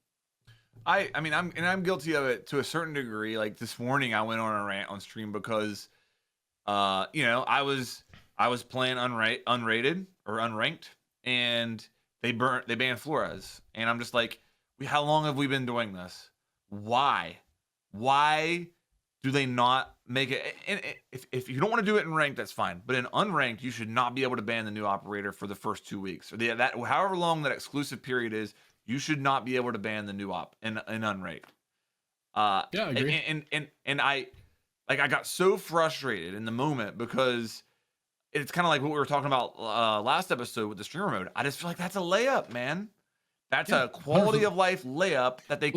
I mean, I'm guilty of it to a certain degree. Like this morning I went on a rant on stream because I was playing unrated or unranked, and they banned Flores, and I'm just like, how long have we been doing this? Why do they not make it? And if you don't want to do it in ranked, that's fine, but in unranked you should not be able to ban the new operator for the first 2 weeks, or that however long that exclusive period is. You should not be able to ban the new op in unranked. Yeah, I agree. And I got so frustrated in the moment because it's kind of like what we were talking about last episode with the streamer mode. I just feel like that's a layup, man. That's Yeah, a quality 100%. of life layup that Well,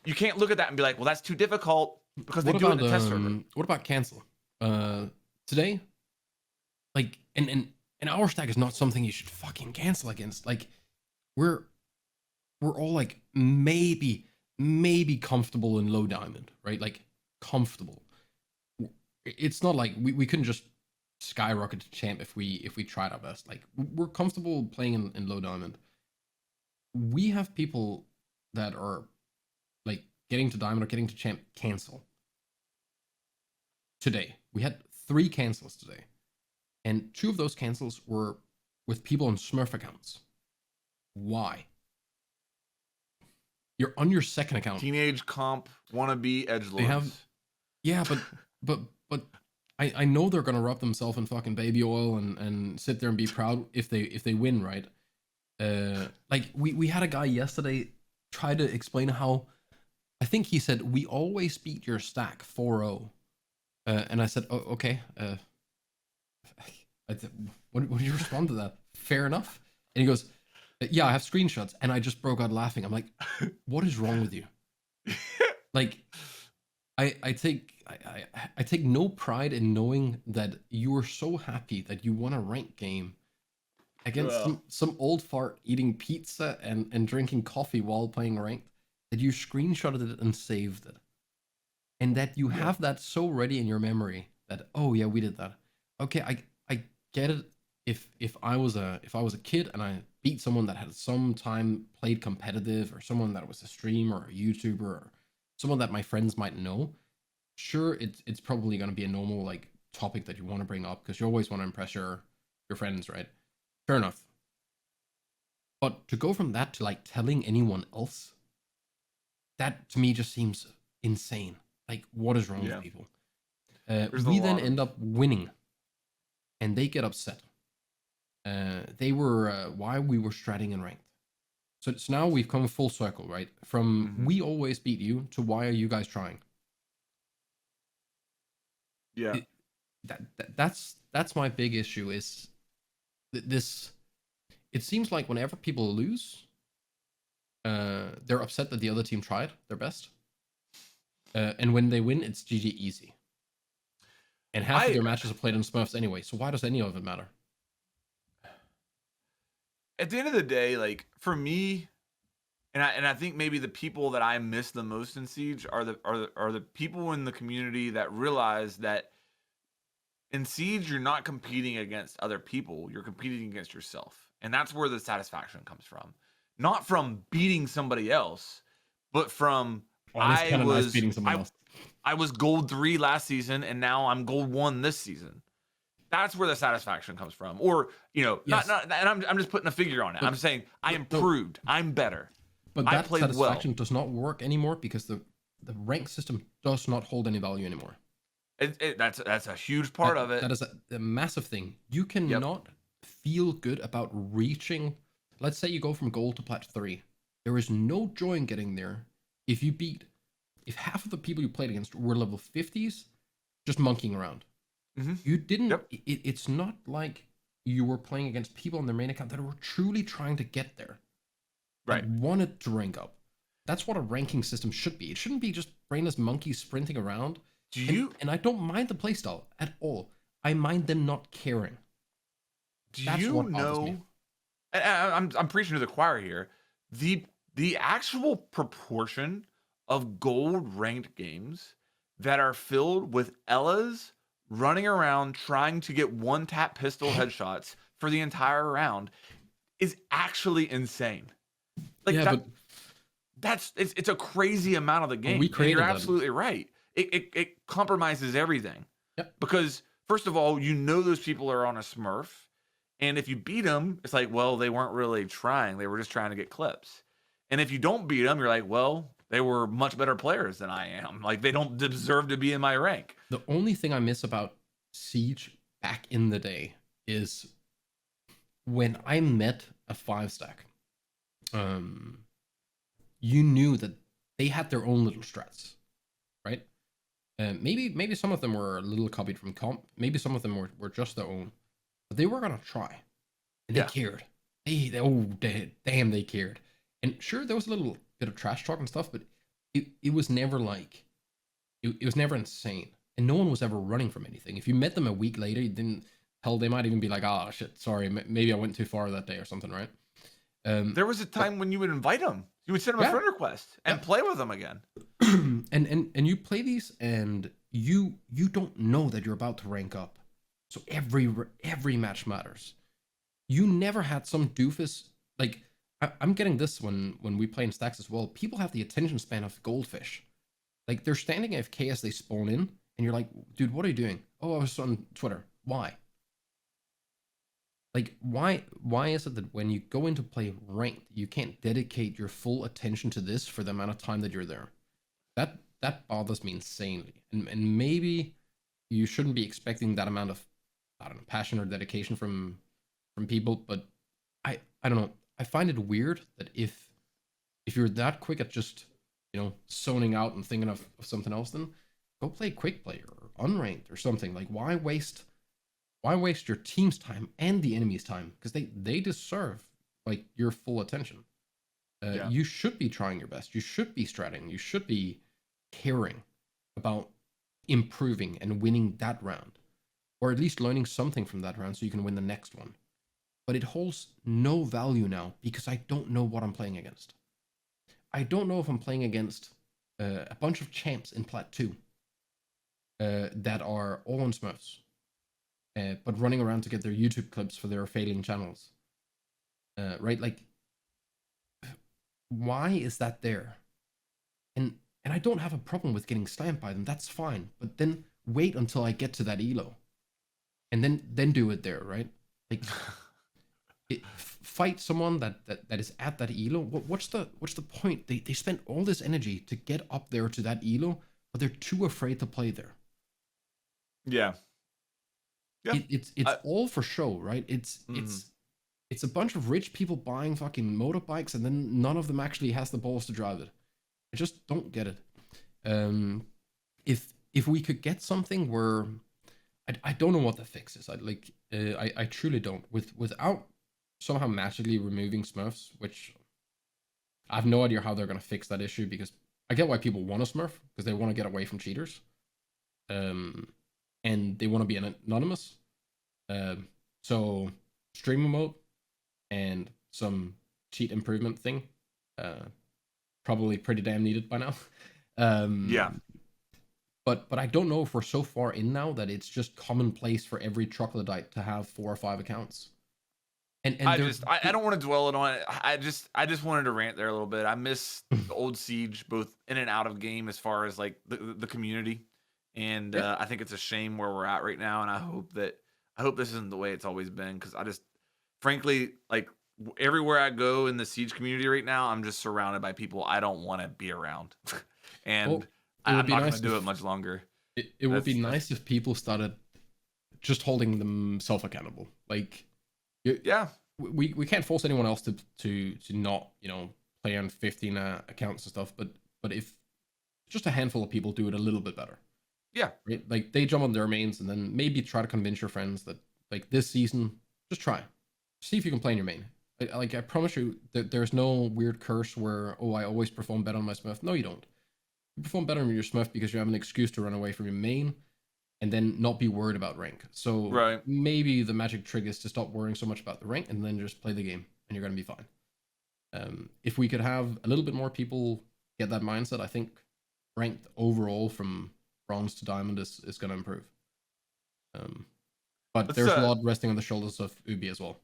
you can't look at that and be like, well, that's too difficult, because they what do it in about the test server. what about cancel? Today, like, and an hour stack is not something you should fucking cancel against. Like, we're we're all like maybe comfortable in low diamond, right? Like comfortable. It's not like we couldn't just skyrocket to champ if we tried our best. Like we're comfortable playing in low diamond. We have people that are like getting to diamond or getting to champ cancel today. We had 3 cancels today, and 2 of those cancels were with people on Smurf accounts. Why? You're on your second account. Teenage comp wannabe edgelords. They have, yeah, but I know they're gonna rub themselves in fucking baby oil and sit there and be proud if they win, right? Like we had a guy yesterday try to explain how, I think he said, we always beat your stack 4-0. And I said, oh, okay. What do you respond to that? Fair enough. And he goes, yeah, I have screenshots. And I just broke out laughing. I'm like, what is wrong with you? Like, I take no pride in knowing that you are so happy that you won a ranked game against some old fart eating pizza and drinking coffee while playing ranked, that you screenshotted it and saved it. And that you have that so ready in your memory that, oh yeah, we did that. Okay, I get it. If I was a kid and I beat someone that had some time played competitive, or someone that was a streamer or a YouTuber, or someone that my friends might know, sure, it's probably gonna be a normal like topic that you want to bring up because you always want to impress your friends, right? Fair enough. But to go from that to like telling anyone else, that to me just seems insane. Like, what is wrong with people? We then end up winning, and they get upset. They were why we were stratting and ranked. So it's now we've come full circle, right? From we always beat you to why are you guys trying? Yeah. That's my big issue is this. It seems like whenever people lose, they're upset that the other team tried their best. And when they win, it's GG easy. and half of their matches are played on Smurfs anyway. So why does any of it matter? At the end of the day, like for me, and I think maybe the people that I miss the most in Siege are the people in the community that realize that in Siege you're not competing against other people, you're competing against yourself. And that's where the satisfaction comes from. Not from beating somebody else, but from It's kind of nice beating someone else. I was gold 3 last season and now I'm gold 1 this season. That's where the satisfaction comes from. Or, Yes. not and I'm just putting a figure on it. I'm saying I improved. I'm better. But that satisfaction does not work anymore because the rank system does not hold any value anymore. That's a huge part of it. That is a massive thing. You cannot feel good about reaching. Let's say you go from gold to plat 3. There is no joy in getting there if half of the people you played against were level 50s, just monkeying around. Mm-hmm. You didn't. It's not like you were playing against people on their main account that were truly trying to get there. Right. Wanted to rank up. That's what a ranking system should be. It shouldn't be just brainless monkeys sprinting around. And I don't mind the playstyle at all. I mind them not caring. That's what bothers me. I'm preaching to the choir here. The actual proportion of gold ranked games that are filled with Ellas running around trying to get one tap pistol headshots for the entire round is actually insane. Like it's a crazy amount of the game. You're absolutely right. It compromises everything. Yep. Because first of all, those people are on a Smurf, and if you beat them, it's like, well, they weren't really trying. They were just trying to get clips. And if you don't beat them, you're like, well, they were much better players than I am. Like they don't deserve to be in my rank. The only thing I miss about Siege back in the day is when I met a 5-stack. You knew that they had their own little strats, right? Maybe some of them were a little copied from comp. Maybe some of them were just their own, but they were gonna try, and they cared. Damn, they cared. And sure, there was a little bit of trash talk and stuff, but it was never like it was never insane, and no one was ever running from anything. If you met them a week later, they might even be like, oh shit, sorry, maybe I went too far that day or something, right? There was a time when you would invite them. You would send them a friend request and play with them again. and you play these, and you don't know that you're about to rank up. So every match matters. You never had some doofus like I'm getting this when we play in stacks as well. People have the attention span of goldfish. Like they're standing AFK as they spawn in, and you're like, dude, what are you doing? Oh, I was on Twitter. Why? Like, why is it that when you go into play ranked, you can't dedicate your full attention to this for the amount of time that you're there? That bothers me insanely. And maybe you shouldn't be expecting that amount of, I don't know, passion or dedication from people, but I don't know. I find it weird that if you're that quick at just, zoning out and thinking of something else, then go play quick play or unranked or something. Like, why waste your team's time and the enemy's time? Because they deserve like your full attention. You should be trying your best. You should be stratting. You should be caring about improving and winning that round, or at least learning something from that round so you can win the next one. But it holds no value now because I don't know what I'm playing against. I don't know if I'm playing against a bunch of champs in Plat 2 that are all on Smurfs. But running around to get their YouTube clips for their failing channels. Right? Like, why is that there? And I don't have a problem with getting slammed by them. That's fine. But then wait until I get to that elo. And then do it there, right? Like, fight someone that is at that elo. What's the point? They spend all this energy to get up there to that elo, but they're too afraid to play there. Yeah. Yeah. It's all for show, right? It's a bunch of rich people buying fucking motorbikes, and then none of them actually has the balls to drive it. I just don't get it. If we could get something where I don't know what the fix is. I truly don't. Without somehow magically removing Smurfs, which I have no idea how they're gonna fix that issue, because I get why people want a Smurf, because they want to get away from cheaters. And and they want to be anonymous. So streamer mode and some cheat improvement thing, probably pretty damn needed by now. Yeah. But I don't know if we're so far in now that it's just commonplace for every troglodyte to have 4 or 5 accounts. And I don't want to dwell on it. I just wanted to rant there a little bit. I miss the old Siege, both in and out of game, as far as like the community, and Yeah. I think it's a shame where we're at right now. And I hope this isn't the way it's always been, because I just, frankly, like everywhere I go in the Siege community right now, I'm just surrounded by people I don't want to be around, and Well, it would I'm be not going nice to do if it much longer. it would be That's nice if people started just holding themselves accountable. Like, yeah. we can't force anyone else to not, you know, play on 15 accounts and stuff, but if just a handful of people do it a little bit better, Yeah. right? Like they jump on their mains and then maybe try to convince your friends that like this season, just try, see if you can play in your main. Like I promise you that there's no weird curse where, oh, I always perform better on my Smurf. No, you don't. You perform better on your Smurf because you have an excuse to run away from your main and then not be worried about rank. So Right. maybe the magic trick is to stop worrying so much about the rank and then just play the game and you're going to be fine. If we could have a little bit more people get that mindset, I think ranked overall from bronze to diamond is going to improve. But there's a lot resting on the shoulders of Ubi as well.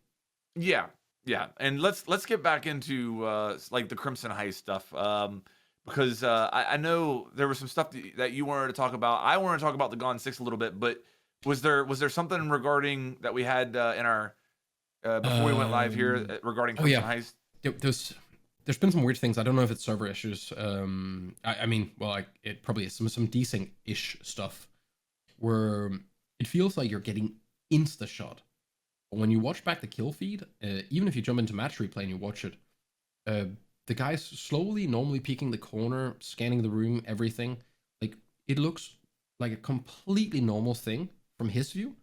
Yeah, yeah, and let's get back into like the Crimson Heist stuff, because I know there was some stuff that you wanted to talk about. I wanted to talk about the Gone 6 a little bit, but was there something regarding that we had in our before we went live here regarding Crimson Heist? There's been some weird things. I don't know if it's server issues. I mean, well, it probably is some desync-ish stuff where it feels like you're getting insta-shot. But when you watch back the kill feed, even if you jump into match replay and you watch it, the guy's slowly, normally peeking the corner, scanning the room, everything. Like, it looks like a completely normal thing from his view.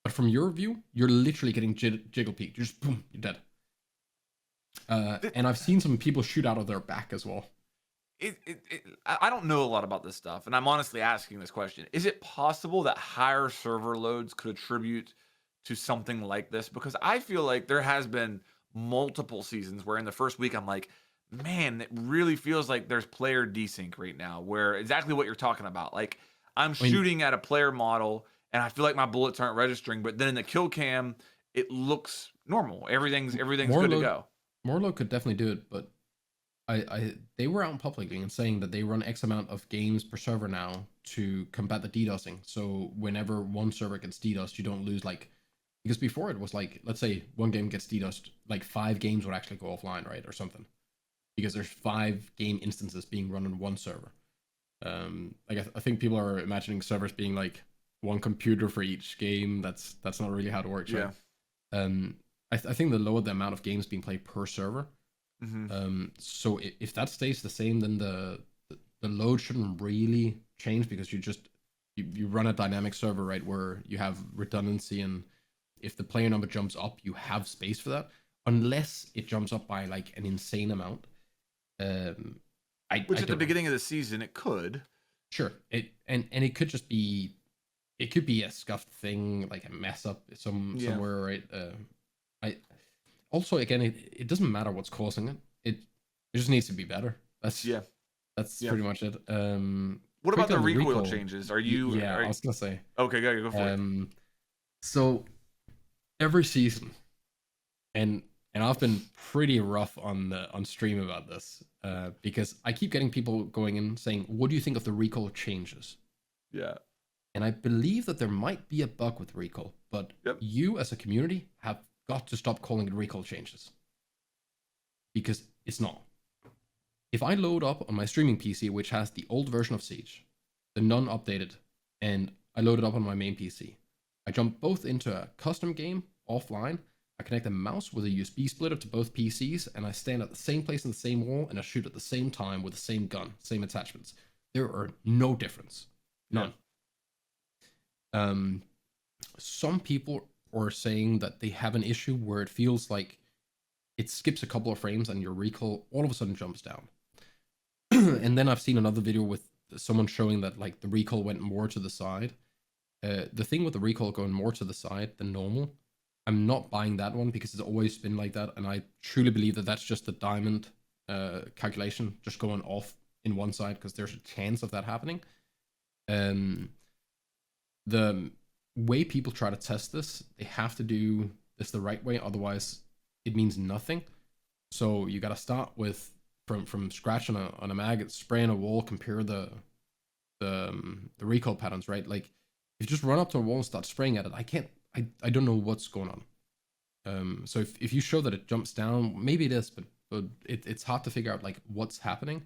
But from your view, you're literally getting jiggle peeked. You're just, boom, you're dead. And I've seen some people shoot out of their back as well. I don't know a lot about this stuff, and I'm honestly asking this question. Is it possible that higher server loads could attribute to something like this? Because I feel like there has been multiple seasons where in the first week I'm like, man, it really feels like there's player desync right now, where exactly what you're talking about. Like, I'm shooting at a player model and I feel like my bullets aren't registering, but then in the kill cam, it looks normal. Everything's good to go. Morlock could definitely do it, but they were out in public and saying that they run X amount of games per server now to combat the DDoSing. So whenever one server gets DDoSed, you don't lose, like, because before it was like, let's say one game gets DDoSed, like 5 games would actually go offline, right, or something, because there's 5 game instances being run on one server. Like I think people are imagining servers being like one computer for each game. That's not really how it works, right? Yeah. I think the lower the amount of games being played per server. Mm-hmm. So if that stays the same, then the load shouldn't really change, because you run a dynamic server, right, where you have redundancy, and if the player number jumps up, you have space for that, unless it jumps up by like an insane amount. Which at the beginning of the season it could. Sure, it could just be, it could be a scuffed thing, like a mess up somewhere, right? Also, again, it doesn't matter what's causing it. It just needs to be better. That's pretty much it. What about the recoil changes? Are you? Yeah, I was gonna say. Okay, go for it. So every season, and I've been pretty rough on stream about this, because I keep getting people going in saying, "What do you think of the recoil changes?" Yeah. And I believe that there might be a bug with recoil, but you as a community have got to stop calling it recoil changes, because it's not. If I load up on my streaming PC, which has the old version of Siege, the non-updated, and I load it up on my main PC, I jump both into a custom game offline, I connect a mouse with a USB splitter to both PCs, and I stand at the same place in the same wall, and I shoot at the same time with the same gun, same attachments. There are no difference. None. Some people are saying that they have an issue where it feels like it skips a couple of frames and your recoil all of a sudden jumps down. And then I've seen another video with someone showing that like the recoil went more to the side. The thing with the recoil going more to the side than normal, I'm not buying that one because it's always been like that, and I truly believe that that's just the diamond calculation just going off in one side because there's a chance of that happening. The way people try to test this, they have to do this the right way, otherwise it means nothing. So you got to start with from scratch on a mag, spray on a wall, compare the recoil patterns, right? Like if you just run up to a wall and start spraying at it, I don't know what's going on. So if you show that it jumps down, maybe it is, but it's hard to figure out like what's happening.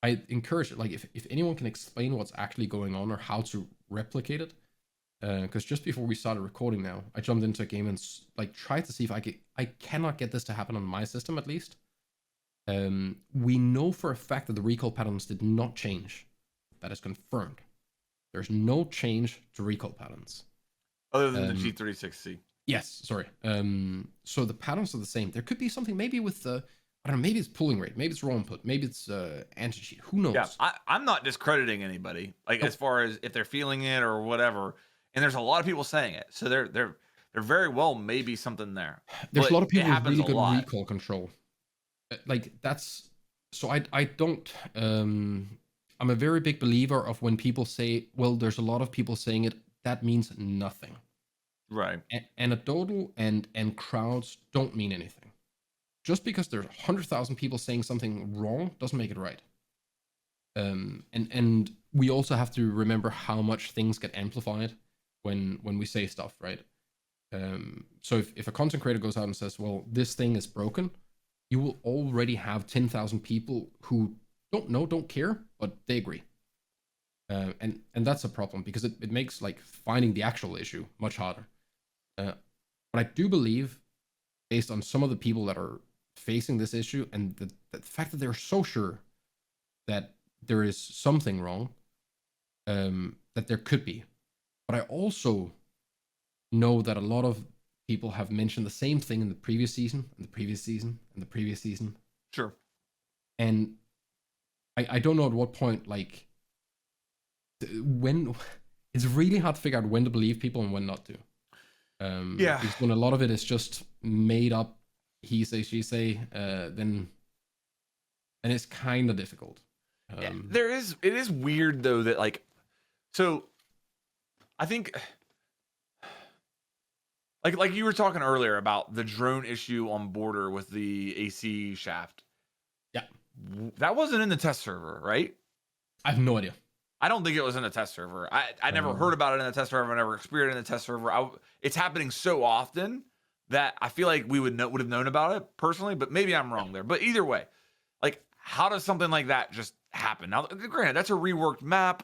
I encourage it, like if anyone can explain what's actually going on or how to replicate it, because just before we started recording now, I jumped into a game and like tried to see if I cannot get this to happen on my system at least. We know for a fact that the recoil patterns did not change. That is confirmed. There's no change to recoil patterns. Other than the G36C. Yes, sorry. So the patterns are the same. There could be something maybe with the, I don't know, maybe it's pulling rate, maybe it's raw input, maybe it's anti-cheat. Who knows? Yeah, I'm not discrediting anybody, like as far as if they're feeling it or whatever. And there's a lot of people saying it, so they're very well maybe something there. There's but a lot of people with really good lot. recoil control. Like that's so I don't I'm a very big believer of when people say, well, there's a lot of people saying it, that means nothing. Right. Anecdotal and crowds don't mean anything. Just because there's 100,000 people saying something wrong doesn't make it right. And we also have to remember how much things get amplified when we say stuff, right? So if a content creator goes out and says, well, this thing is broken, you will already have 10,000 people who don't care, but they agree. And that's a problem because it makes like finding the actual issue much harder. But I do believe, based on some of the people that are facing this issue and the fact that they're so sure that there is something wrong, that there could be. But I also know that a lot of people have mentioned the same thing in the previous season, and the previous season, and the previous season. Sure. And I don't know at what point, like, when it's really hard to figure out when to believe people and when not to. Yeah. Because when a lot of it is just made up, he say, she say, then it's kind of difficult. Yeah, it is weird though that like, so I think like you were talking earlier about the drone issue on border with the AC shaft. Yeah. That wasn't in the test server, right? I have no idea. I don't think it was in the test server. I never heard about it in the test server. I never experienced it in the test server. It's happening so often that I feel like we would have known about it personally, but maybe I'm wrong there. But either way, like, how does something like that just happen? Now, granted, that's a reworked map,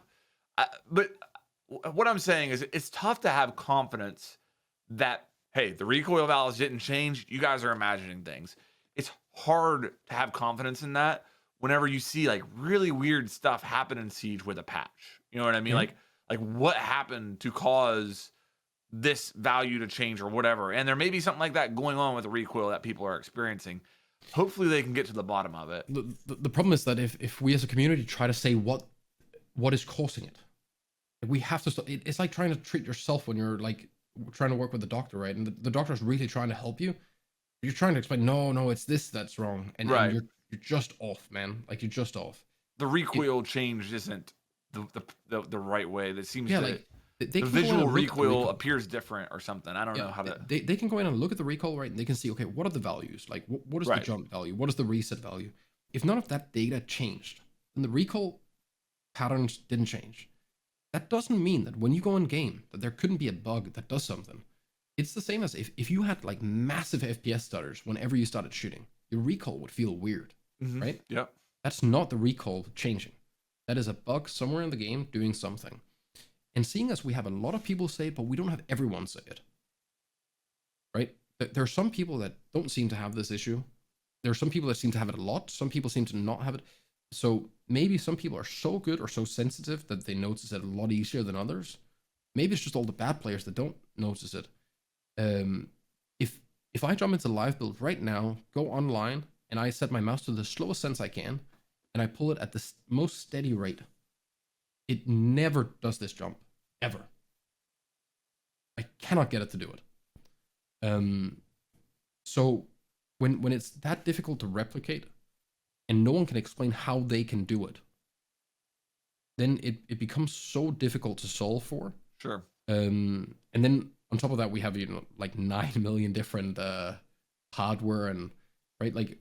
but what I'm saying is it's tough to have confidence that, hey, the recoil values didn't change. You guys are imagining things. It's hard to have confidence in that whenever you see like really weird stuff happen in Siege with a patch. You know what I mean? Mm-hmm. Like what happened to cause this value to change or whatever? And there may be something like that going on with the recoil that people are experiencing. Hopefully they can get to the bottom of it. The problem is that if we as a community try to say what is causing it, we have to stop. It's like trying to treat yourself when you're like trying to work with the doctor, right? And the doctor's really trying to help you. You're trying to explain, no, it's this that's wrong, and, right. and you're just off, man. Like you're just off. The recoil change isn't the right way. That seems like the visual recoil appears different or something. I don't know how to. They can go in and look at the recoil, right? And they can see, okay, what are the values? Like what is the jump value? What is the reset value? If none of that data changed, then the recoil patterns didn't change. That doesn't mean that when you go in game that there couldn't be a bug that does something. It's the same as if you had like massive FPS stutters whenever you started shooting, your recoil would feel weird, right? Yep. That's not the recoil changing. That is a bug somewhere in the game doing something. And seeing as we have a lot of people say it, but we don't have everyone say it, right? There are some people that don't seem to have this issue. There are some people that seem to have it a lot. Some people seem to not have it. So maybe some people are so good or so sensitive that they notice it a lot easier than others. Maybe it's just all the bad players that don't notice it. If I jump into live build right now, go online, and I set my mouse to the slowest sense I can, and I pull it at the most steady rate, it never does this jump, ever. I cannot get it to do it. So when it's that difficult to replicate and no one can explain how they can do it, then it becomes so difficult to solve for. Sure. And then on top of that, we have, like 9 million different hardware and right, like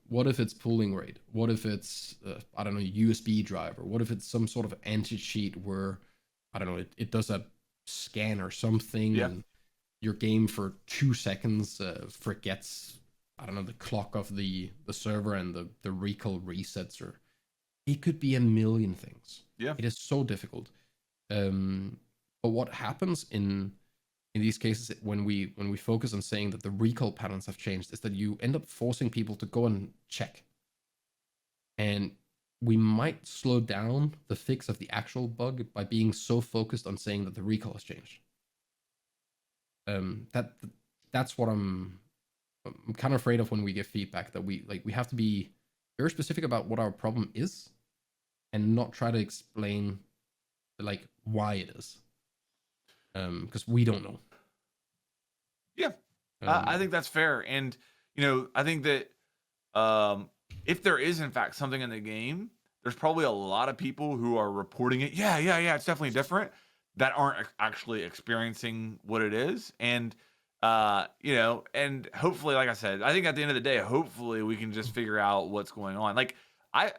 what if it's pooling rate? What if it's I don't know, USB driver? What if it's some sort of anti-cheat where I don't know, it does a scan or something, Yeah. and your game for 2 seconds forgets, I don't know, the clock of the server, and the recoil resets, or it could be a million things. Yeah. It is so difficult. But what happens in these cases when we focus on saying that the recoil patterns have changed is that you end up forcing people to go and check, and we might slow down the fix of the actual bug by being so focused on saying that the recoil has changed. That's what I'm kind of afraid of when we give feedback, that we have to be very specific about what our problem is and not try to explain like why it is, because we don't know. Yeah. I think that's fair. And, I think that if there is, in fact, something in the game, there's probably a lot of people who are reporting it. Yeah, it's definitely different, that aren't actually experiencing what it is. And, and hopefully, like I said, I think at the end of the day, hopefully we can just figure out what's going on. Like, I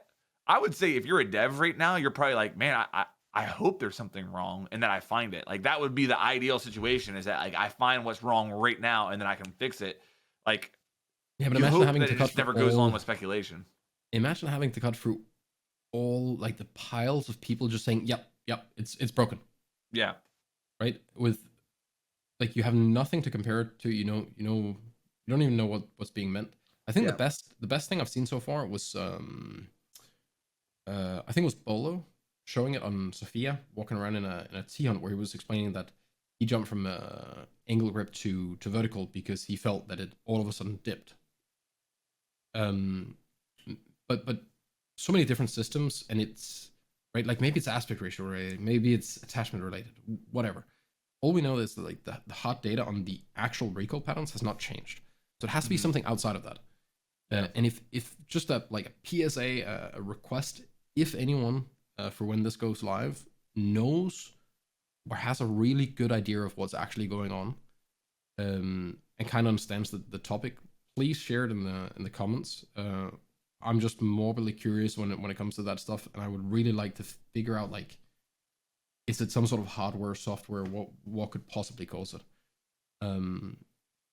would say if you're a dev right now, you're probably like, man, I hope there's something wrong and that I find it. Like, that would be the ideal situation, is that like I find what's wrong right now and then I can fix it. Like, yeah, but you imagine hope having that to it cut just through never goes along all. with speculation. Imagine having to cut through all like the piles of people just saying, "Yep, it's broken." Yeah. Right? With like, you have nothing to compare it to. You don't even know what's being meant. I think Yeah. the best thing I've seen so far was I think it was Bolo showing it on Sophia, walking around in a T-hunt, where he was explaining that he jumped from angle grip to vertical because he felt that it all of a sudden dipped. But so many different systems, and it's right, like maybe it's aspect ratio related, maybe it's attachment related, whatever. All we know is that like the hot data on the actual recoil patterns has not changed, so it has to be something outside of that. And if just a PSA, a request, if anyone for when this goes live knows or has a really good idea of what's actually going on, and kind of understands the topic, please share it in the comments. I'm just morbidly curious when it comes to that stuff, and I would really like to figure out, like, is it some sort of hardware, software, what could possibly cause it?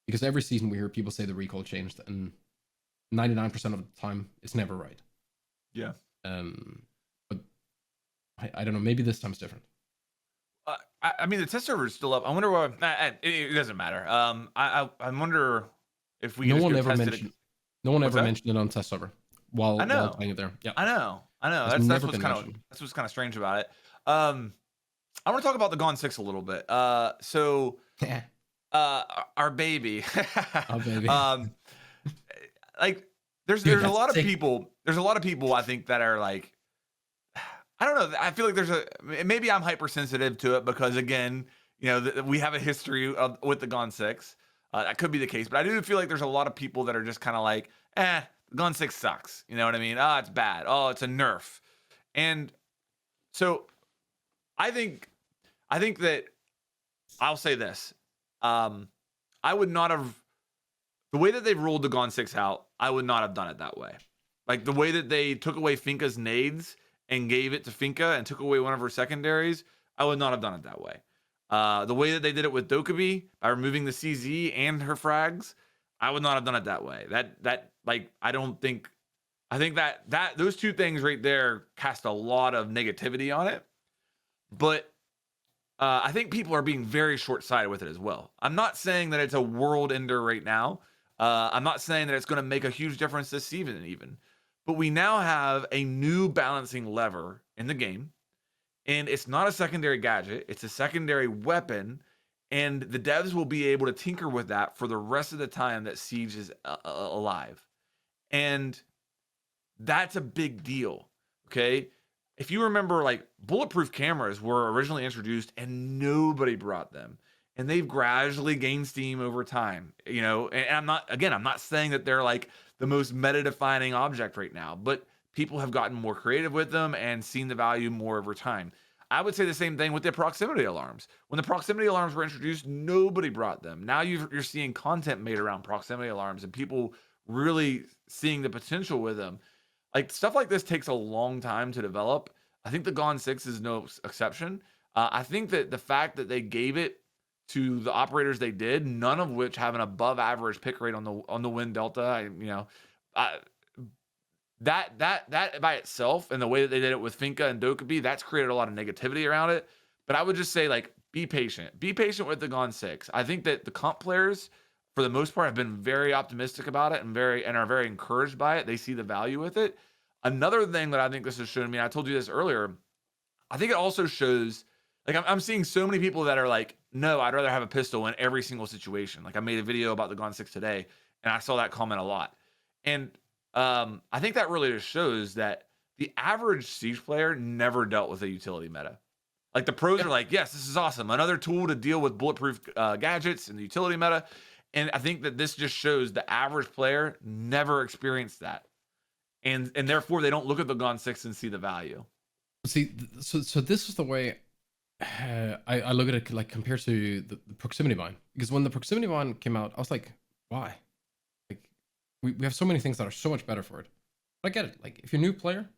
Because every season we hear people say the recoil changed, and 99% of the time it's never right. Yeah. But I don't know, maybe this time's different. I mean, the test server is still up. I wonder what. It doesn't matter. I wonder if we. No just one go ever test it mentioned. No one What's ever that? mentioned it on test server while I know. playing it there. Yeah, I know. it's That's never what's been kind of mentioned. strange about it. I want to talk about the Gone 6 a little bit. So our baby. Oh baby. Like there's Dude, a lot of sick. people. There's a lot of people, I think, that are like, I don't know. I feel like maybe I'm hypersensitive to it because, again, we have a history with the Gone 6. That could be the case, but I do feel like there's a lot of people that are just kind of like, the Gone 6 sucks. You know what I mean? Oh, it's bad. Oh, it's a nerf. And so I think that I'll say this. I would not have, the way that they've ruled the Gone 6 out, I would not have done it that way. Like the way that they took away Finka's nades and gave it to Finka and took away one of her secondaries, I would not have done it that way. The way that they did it with Dokkaebi by removing the CZ and her frags, I would not have done it that way. I think that those two things right there cast a lot of negativity on it. But I think people are being very short-sighted with it as well. I'm not saying that it's a world ender right now. I'm not saying that it's going to make a huge difference this season even. But we now have a new balancing lever in the game. And it's not a secondary gadget. It's a secondary weapon. And the devs will be able to tinker with that for the rest of the time that Siege is alive. And that's a big deal. Okay? If you remember, like, bulletproof cameras were originally introduced and nobody brought them. and they've gradually gained steam over time. And I'm not saying that they're like the most meta defining object right now, but people have gotten more creative with them and seen the value more over time. I would say the same thing with the proximity alarms. When the proximity alarms were introduced, nobody brought them. Now you're seeing content made around proximity alarms and people really seeing the potential with them. Like stuff like this takes a long time to develop. I think the Gone 6 is no exception. I think that the fact that they gave it to the operators they did, none of which have an above average pick rate on the win delta, uh, that by itself and the way that they did it with Finka and Dokkaebi, that's created a lot of negativity around it. But I would just say, like, be patient. Be patient with the Gone 6. I think that the comp players, for the most part, have been very optimistic about it and are very encouraged by it. They see the value with it. Another thing that I think this has shown me, I told you this earlier, I think it also shows, like, I'm seeing so many people that are like, no, I'd rather have a pistol in every single situation. Like, I made a video about the Gone 6 today, and I saw that comment a lot. And I think that really just shows that the average Siege player never dealt with a utility meta. Like, the pros are like, yes, this is awesome. Another tool to deal with bulletproof gadgets in the utility meta. And I think that this just shows the average player never experienced that. And therefore, they don't look at the Gone 6 and see the value. See, so this is the way I look at it, like, compared to the proximity bind. Because when the proximity bind came out, I was like, why? Like, we have so many things that are so much better for it. But I get it. Like, if you're a new player,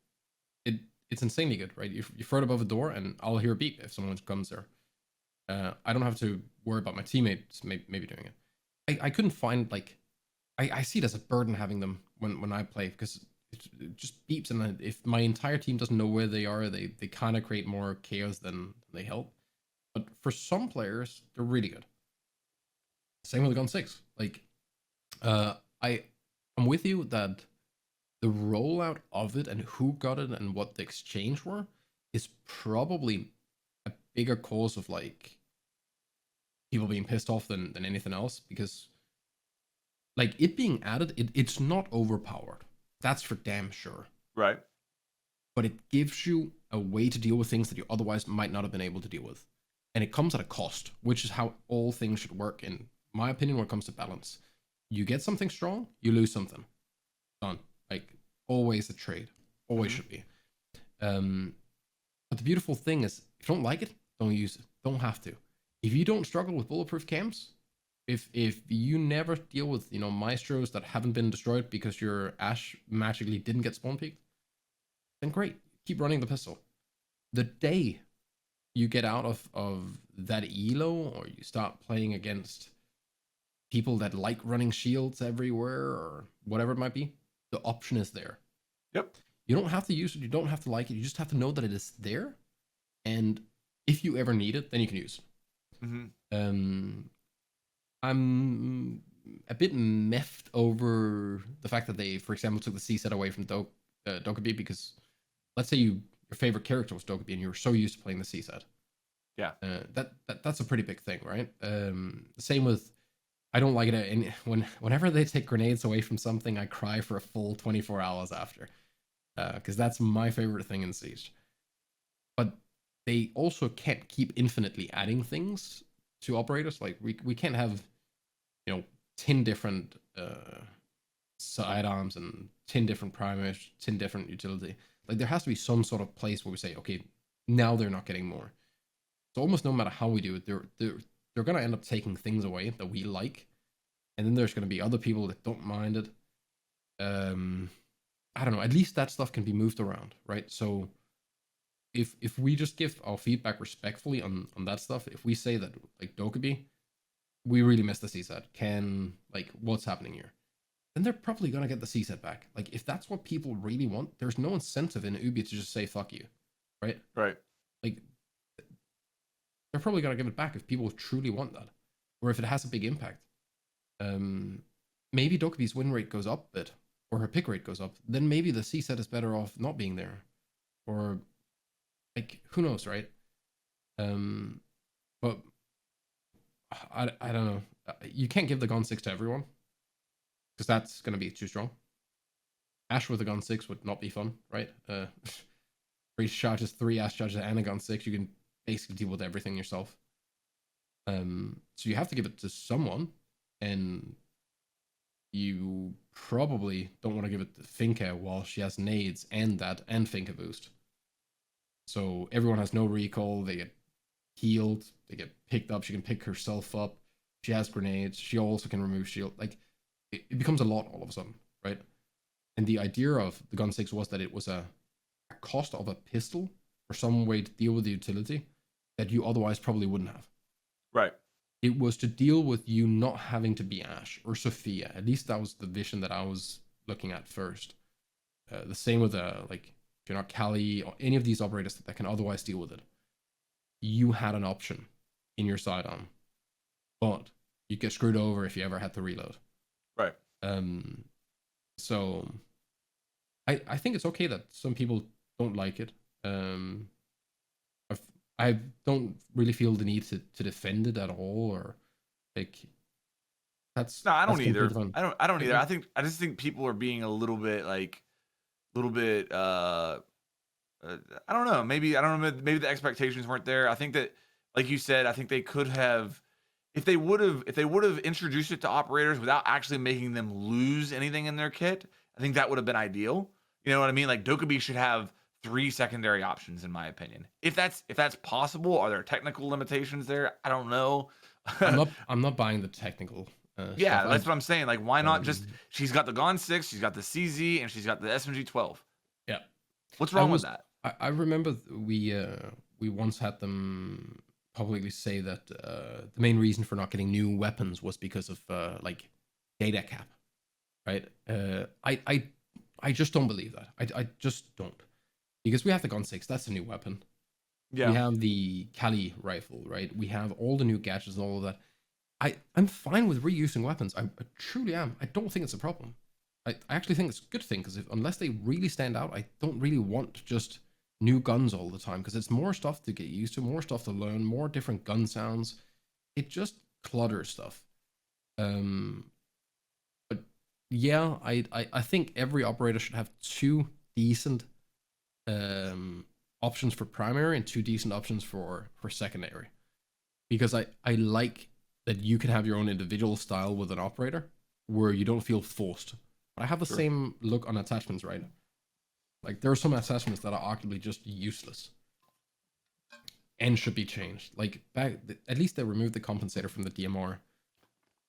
it's insanely good, right? You throw it above a door, and I'll hear a beep if someone comes there. I don't have to worry about my teammates maybe doing it. I couldn't find, like, I see it as a burden having them when I play, because it just beeps, and if my entire team doesn't know where they are, they kind of create more chaos than they help. But for some players, they're really good. Same with the Gun 6. Like, I'm with you that the rollout of it and who got it and what the exchange were is probably a bigger cause of, like, people being pissed off than anything else, because, like, it being added, it's not overpowered. That's for damn sure. Right. But it gives you a way to deal with things that you otherwise might not have been able to deal with. And it comes at a cost, which is how all things should work, in my opinion, when it comes to balance. You get something strong, you lose something. Done. Like, always a trade. Always should be. But the beautiful thing is, if you don't like it, don't use it. Don't have to. If you don't struggle with bulletproof cams, if you never deal with, maestros that haven't been destroyed because your Ash magically didn't get spawn peaked, then great. Keep running the pistol. The day you get out of that elo, or you start playing against people that like running shields everywhere, or whatever it might be, the option is there. Yep. You don't have to use it. You don't have to like it. You just have to know that it is there. And if you ever need it, then you can use it. I'm a bit miffed over the fact that they, for example, took the C set away from Dokkaebi, because let's say your favorite character was Dokkaebi and you were so used to playing the C set. Yeah. That's a pretty big thing, right? Same with, I don't like it whenever they take grenades away from something, I cry for a full 24 hours after, because that's my favorite thing in Siege. But they also can't keep infinitely adding things to operators. Like, we can't have 10 different sidearms and 10 different primers, 10 different utility. Like, there has to be some sort of place where we say, okay, now they're not getting more. So almost no matter how we do it, they're gonna end up taking things away that we like, and then there's gonna be other people that don't mind it. I don't know. At least that stuff can be moved around, right? So if we just give our feedback respectfully on that stuff, if we say that, like, Dokkaebi, we really missed the CSAT, like, what's happening here, then they're probably gonna get the CSAT back. Like, if that's what people really want, there's no incentive in Ubi to just say fuck you, right? Right. Like, they're probably gonna give it back if people truly want that, or if it has a big impact. Maybe Dokkaebi's win rate goes up a bit, or her pick rate goes up. Then maybe the CSAT is better off not being there, or, like, who knows, right? But I don't know. You can't give the Gun 6 to everyone, because that's going to be too strong. Ash with a Gun 6 would not be fun, right? 3 charges, 3 Ash charges, and a Gun 6. You can basically deal with everything yourself. So you have to give it to someone, and you probably don't want to give it to Finka while she has nades and that and Finka boost. So everyone has no recoil. They get healed. They get picked up. She can pick herself up. She has grenades. She also can remove shield. Like it becomes a lot all of a sudden, right? And the idea of the gun 6 was that it was a cost of a pistol or some way to deal with the utility that you otherwise probably wouldn't have. Right. It was to deal with you not having to be Ash or Sophia. At least that was the vision that I was looking at first. The same with like if you're not Kali or any of these operators that can otherwise deal with it. You had an option in your sidearm, but you get screwed over if you ever had to reload. Right. So I think it's okay that some people don't like it. I don't really feel the need to defend it at all, or like No, I don't either. Fun. I don't either. I just think people are being a little bit I don't know. Maybe I don't know. Maybe the expectations weren't there. I think that, like you said, I think they could have, if they would have introduced it to operators without actually making them lose anything in their kit. I think that would have been ideal. You know what I mean? Like Dokkaebi should have 3 secondary options, in my opinion. If that's possible, are there technical limitations there? I don't know. I'm not buying the technical. Yeah, stuff. that's what I'm saying. Like, why not just? She's got the Gon 6, she's got the CZ, and she's got the SMG 12. Yeah. What's wrong with that? I remember we once had them publicly say that the main reason for not getting new weapons was because of like data cap, right? I just don't believe that. I just don't, because we have the Gun 6. That's a new weapon. Yeah. We have the Kali rifle, right? We have all the new gadgets and all of that. I'm fine with reusing weapons. I truly am. I don't think it's a problem. I actually think it's a good thing, because unless they really stand out, I don't really want just new guns all the time, because it's more stuff to get used to, more stuff to learn, more different gun sounds. It just clutters stuff. But yeah, I think every operator should have 2 decent options for primary and 2 decent options for secondary, because I like that you can have your own individual style with an operator where you don't feel forced. But I have the same look on attachments, right? Like there are some attachments that are arguably just useless and should be changed. Like at least they removed the compensator from the DMR.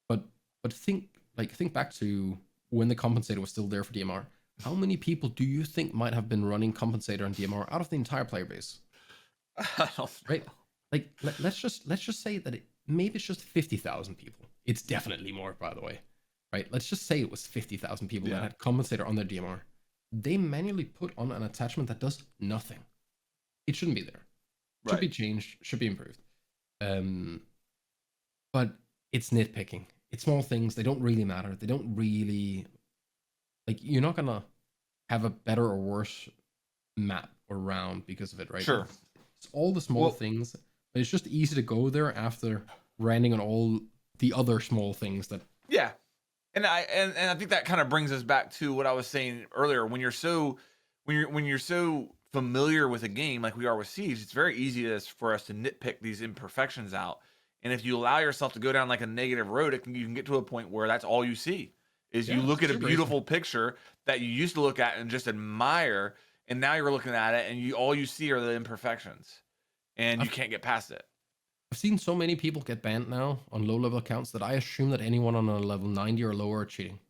But think back to when the compensator was still there for DMR. How many people do you think might have been running compensator and DMR out of the entire player base? I don't know. Right? Like let's just say that maybe it's just 50,000 people. It's definitely more, by the way. Right? Let's just say it was 50,000 people that had compensator on their DMR. They manually put on an attachment that does nothing. It shouldn't be there. Should be changed. Should be improved. But it's nitpicking. It's small things. They don't really matter. They don't really, like, you're not gonna have a better or worse map or round because of it, right? Sure. It's all the small things, but it's just easy to go there after ranting on all the other small things that. Yeah. And I think that kind of brings us back to what I was saying earlier. When you're so familiar with a game like we are with Siege, it's very easy for us to nitpick these imperfections out. And if you allow yourself to go down like a negative road, you can get to a point where that's all you see. You look at a beautiful picture that you used to look at and just admire, and now you're looking at it and all you see are the imperfections, and you can't get past it. I've seen so many people get banned now on low-level accounts that I assume that anyone on a level 90 or lower are cheating.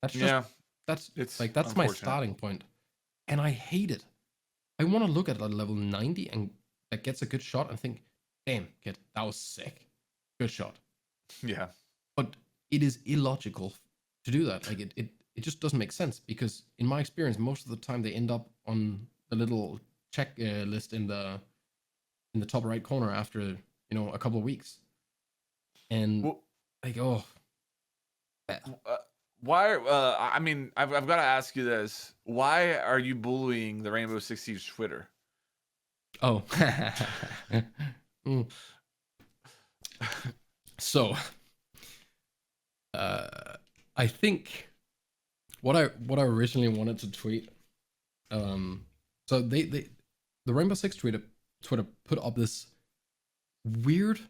That's just that's my starting point, and I hate it. I want to look at a level 90 and that gets a good shot and think, "Damn, kid, that was sick, good shot." Yeah, but it is illogical to do that. Like it just doesn't make sense, because in my experience, most of the time they end up on the little check list in the top right corner after a couple of weeks, and why? I mean, I've got to ask you this: why are you bullying the Rainbow Six Siege Twitter? Oh, so I think what I originally wanted to tweet. So the Rainbow Six Twitter put up this weird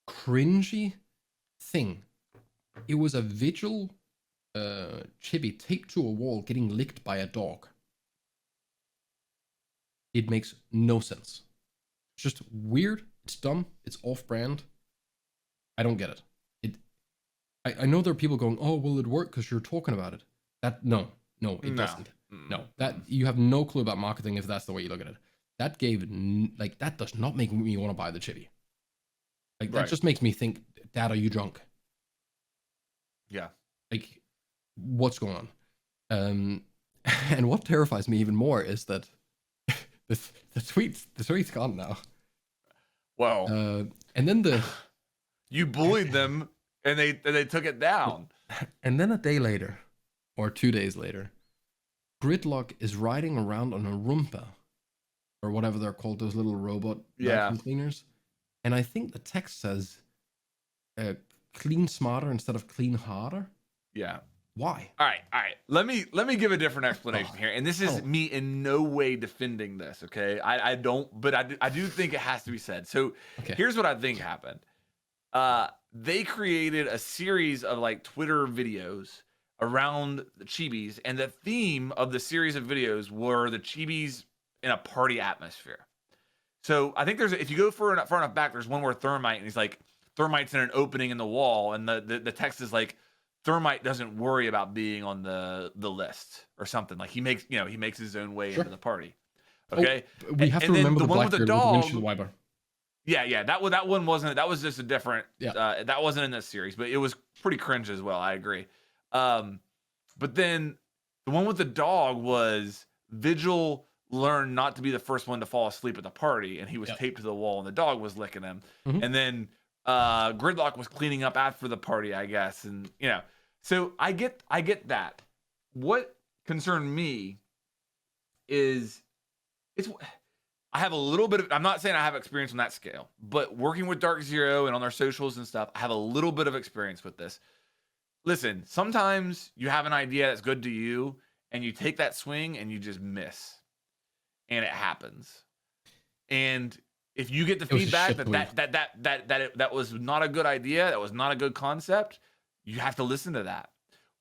cringy thing. It was a Vigil chibi taped to a wall getting licked by a dog. It makes no sense. It's just weird. It's dumb. It's off-brand. I don't get it. I know there are people going, "Oh, will it work because you're talking about it?" No, it doesn't. No, that you have no clue about marketing if that's the way you look at it. That that does not make me want to buy the chibi. Like that just makes me think, Dad, are you drunk? Yeah. Like, what's going on? And what terrifies me even more is that the tweet's gone now. Well, and then you bullied them and they took it down. And then a day later, or 2 days later, Gridlock is riding around on a Roomba, or whatever they're called, those little robot vacuum cleaners. And I think the text says, "Clean smarter instead of clean harder." Yeah. Why? All right. Let me give a different explanation here, and this is me in no way defending this. Okay, I don't, but I do think it has to be said. So here's what I think happened. They created a series of like Twitter videos around the chibis, and the theme of the series of videos were the chibis in a party atmosphere. So I think if you go far enough back, there's one where Thermite, and he's like, Thermite's in an opening in the wall, and the text is like, Thermite doesn't worry about being on the list or something. Like he makes his own way into the party. Okay, we have to remember the one with the windshield wiper. Yeah, that one wasn't. That was just a different. Yeah, that wasn't in this series, but it was pretty cringe as well. I agree. But then the one with the dog was Vigil learned not to be the first one to fall asleep at the party, and he was taped to the wall, and the dog was licking him. And then Gridlock was cleaning up after the party, I guess, and so I get that. What concerned me is I have a little bit of, I'm not saying I have experience on that scale, but working with Dark Zero and on their socials and stuff, I have a little bit of experience with this. Listen, sometimes you have an idea that's good to you and you take that swing and you just miss. And it happens. And if you get the feedback that was not a good idea, that was not a good concept, you have to listen to that.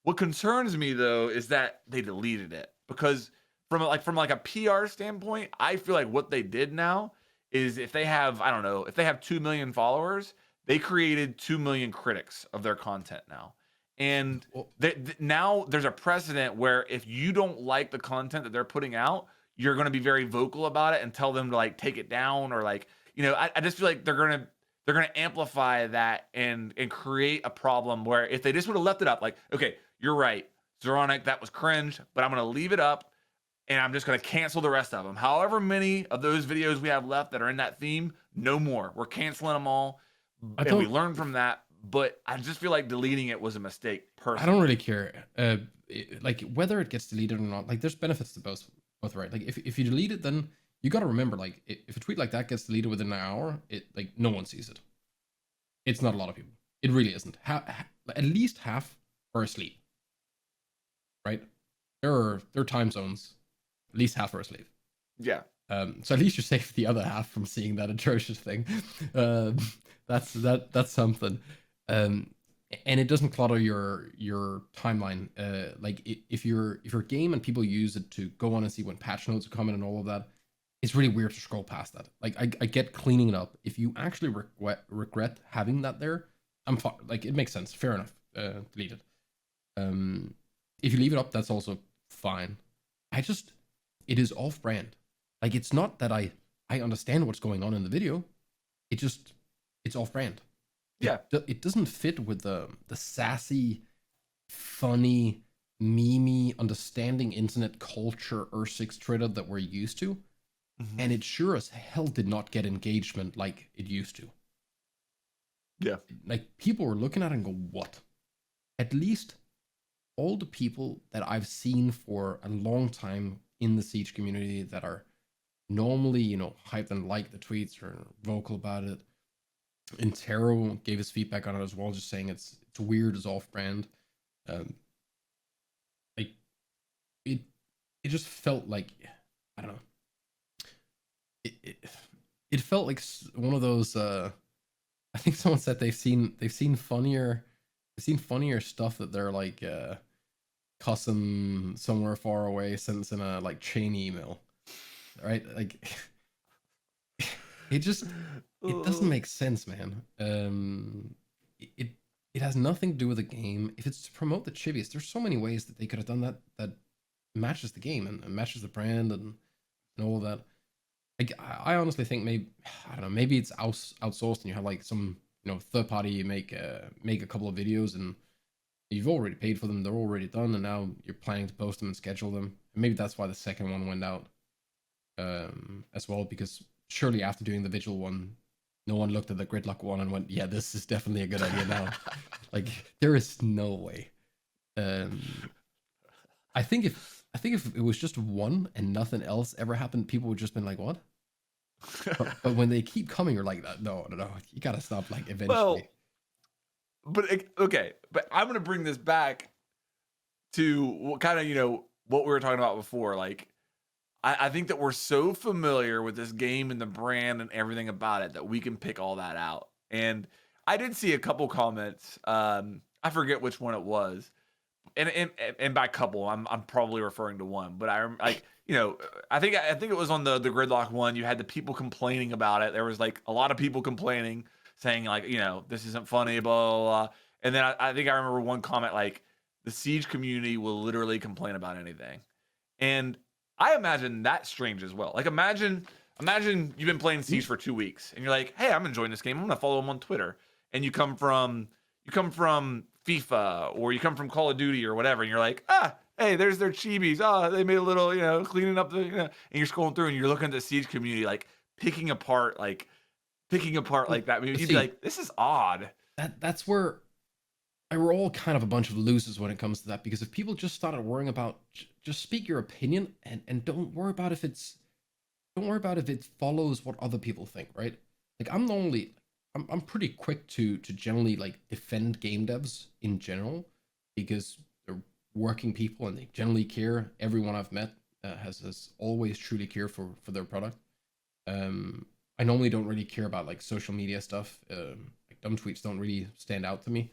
What concerns me though is that they deleted it, because from a PR standpoint, I feel like what they did now is if they have 2 million followers, they created 2 million critics of their content now. And now there's a precedent where if you don't like the content that they're putting out, you're going to be very vocal about it and tell them to like take it down, or like, I just feel like they're going to amplify that and create a problem where if they just would have left it up, like, okay, you're right, Zeronic, that was cringe, but I'm going to leave it up. And I'm just going to cancel the rest of them. However many of those videos we have left that are in that theme, no more. We're canceling them all. And we learned from that. But I just feel like deleting it was a mistake, personally. I don't really care. Like, whether it gets deleted or not, like, there's benefits to both, right? Like, if you delete it, then you got to remember, like, if a tweet like that gets deleted within an hour, like, no one sees it. It's not a lot of people. It really isn't. At least half are asleep. Right? There are time zones. At least half are asleep. Yeah. So at least you're safe the other half from seeing that atrocious thing. That's something. And it doesn't clutter your timeline. Like if your game and people use it to go on and see when patch notes are coming and all of that, it's really weird to scroll past that. Like I get cleaning it up. If you actually regret having that there, I'm fine. Like it makes sense. Fair enough. Delete it. If you leave it up, that's also fine. It is off-brand. Like, it's not that I understand what's going on in the video. It's off-brand. Yeah. It doesn't fit with the sassy, funny, memey, understanding internet culture Ursix Twitter that we're used to. Mm-hmm. And it sure as hell did not get engagement like it used to. Yeah. Like, people were looking at it and go, what? At least all the people that I've seen for a long time in the Siege community that are normally, hyped and like the tweets or vocal about it. Intero gave his feedback on it as well, just saying it's weird, it's off-brand. Like it just felt like, I don't know. It felt like one of those I think someone said they've seen funnier stuff that they're like cousin somewhere far away sends in a like chain email, right? Like it just it doesn't make sense, man. It it has nothing to do with the game. If it's to promote the chibiest, there's so many ways that they could have done that matches the game and matches the brand and all of that. Like I honestly think maybe I don't know, maybe it's outsourced and you have like some third party make a couple of videos and you've already paid for them, they're already done, and now you're planning to post them and schedule them. And maybe that's why the second one went out as well, because surely after doing the visual one, no one looked at the gridlock one and went, yeah, this is definitely a good idea now. Like there is no way. Um, I think if it was just one and nothing else ever happened, people would just been like, what? But when they keep coming, you're like, no, you gotta stop. Like Well, eventually, okay, but I'm gonna bring this back to what kind of what we were talking about before. Like, I think that we're so familiar with this game and the brand and everything about it that we can pick all that out. And I did see a couple comments. I forget which one it was, and by couple, I'm probably referring to one. But like I think it was on the gridlock one. You had the people complaining about it. There was like a lot of people complaining, saying like this isn't funny, blah blah blah. And then I think I remember one comment like the Siege community will literally complain about anything, and I imagine that's strange as well. Like imagine you've been playing Siege for 2 weeks and you're like, hey, I'm enjoying this game. I'm gonna follow him on Twitter. And you come from FIFA or you come from Call of Duty or whatever, and you're like, hey, there's their chibis. They made a little, cleaning up the, and you're scrolling through and you're looking at the Siege community, like picking apart like that. I mean, you'd be like, this is odd. That's where we're all kind of a bunch of losers when it comes to that, because if people just started worrying about just speak your opinion and don't worry about if it follows what other people think, right? Like I'm pretty quick to generally like defend game devs in general, because they're working people and they generally care. Everyone I've met has always truly cared for their product. I normally don't really care about like social media stuff. Like dumb tweets don't really stand out to me.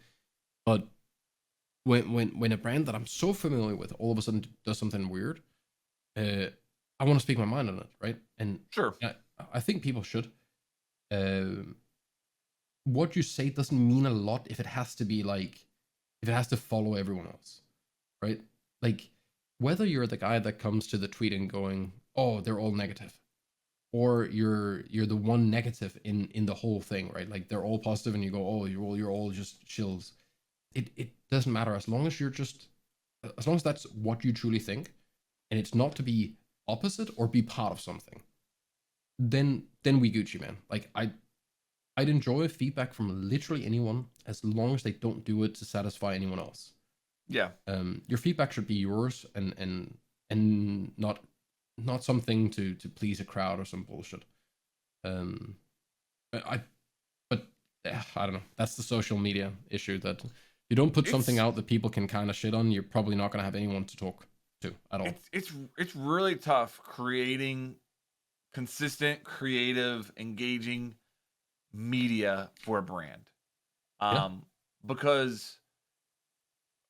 But when a brand that I'm so familiar with all of a sudden does something weird, I want to speak my mind on it, right? And Sure. I think people should. What you say doesn't mean a lot if it has to follow everyone else, right? Like whether you're the guy that comes to the tweet and going, oh, they're all negative, or you're the one negative in the whole thing, right? Like they're all positive and you go, oh, you're all just chills. It doesn't matter as long as that's what you truly think, and it's not to be opposite or be part of something. Then we Gucci, man. Like I'd enjoy feedback from literally anyone as long as they don't do it to satisfy anyone else. Yeah. Your feedback should be yours and not something to please a crowd or some bullshit. But I don't know. That's the social media issue, that you don't put something out that people can kind of shit on, you're probably not going to have anyone to talk to at all. It's really tough creating consistent, creative, engaging media for a brand. Because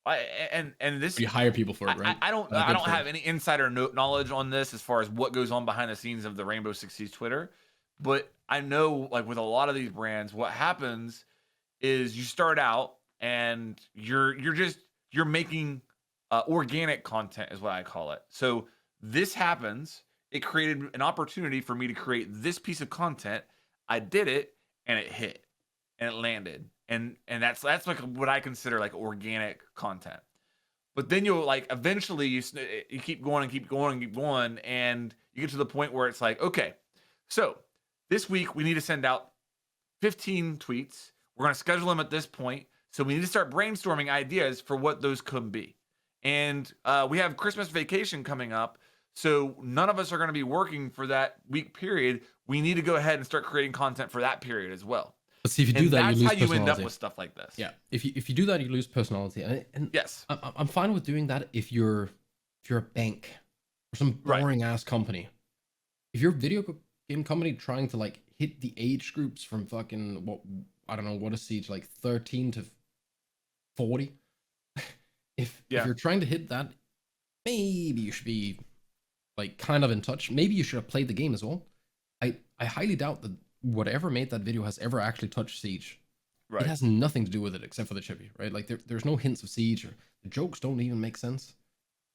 this you hire people for it, right? I don't have any insider knowledge on this as far as what goes on behind the scenes of the Rainbow Six Siege Twitter, but I know like with a lot of these brands, what happens is you start out and you're making organic content is what I call it. So this happens. It created an opportunity for me to create this piece of content. I did it and it hit and it landed. And that's like what I consider like organic content. But then you'll like eventually you keep going and keep going and keep going, and you get to the point where it's like, okay, so this week we need to send out 15 tweets. We're going to schedule them at this point. So we need to start brainstorming ideas for what those could be. And we have Christmas vacation coming up. So none of us are going to be working for that week period. We need to go ahead and start creating content for that period as well. But see, if you do that, you lose personality. That's how you end up with stuff like this. Yeah, if you do that, you lose personality. And yes, I'm fine with doing that if you're a bank or some boring ass company. If you're a video game company trying to like hit the age groups from fucking I don't know, what is Siege, like 13 to 40? If Yeah. you're trying to hit that, maybe you should be like kind of in touch. Maybe you should have played the game as well. I highly doubt that whatever made that video has ever actually touched Siege. It Right. has nothing to do with it except for the chippy, right? Like there's no hints of Siege, or the jokes don't even make sense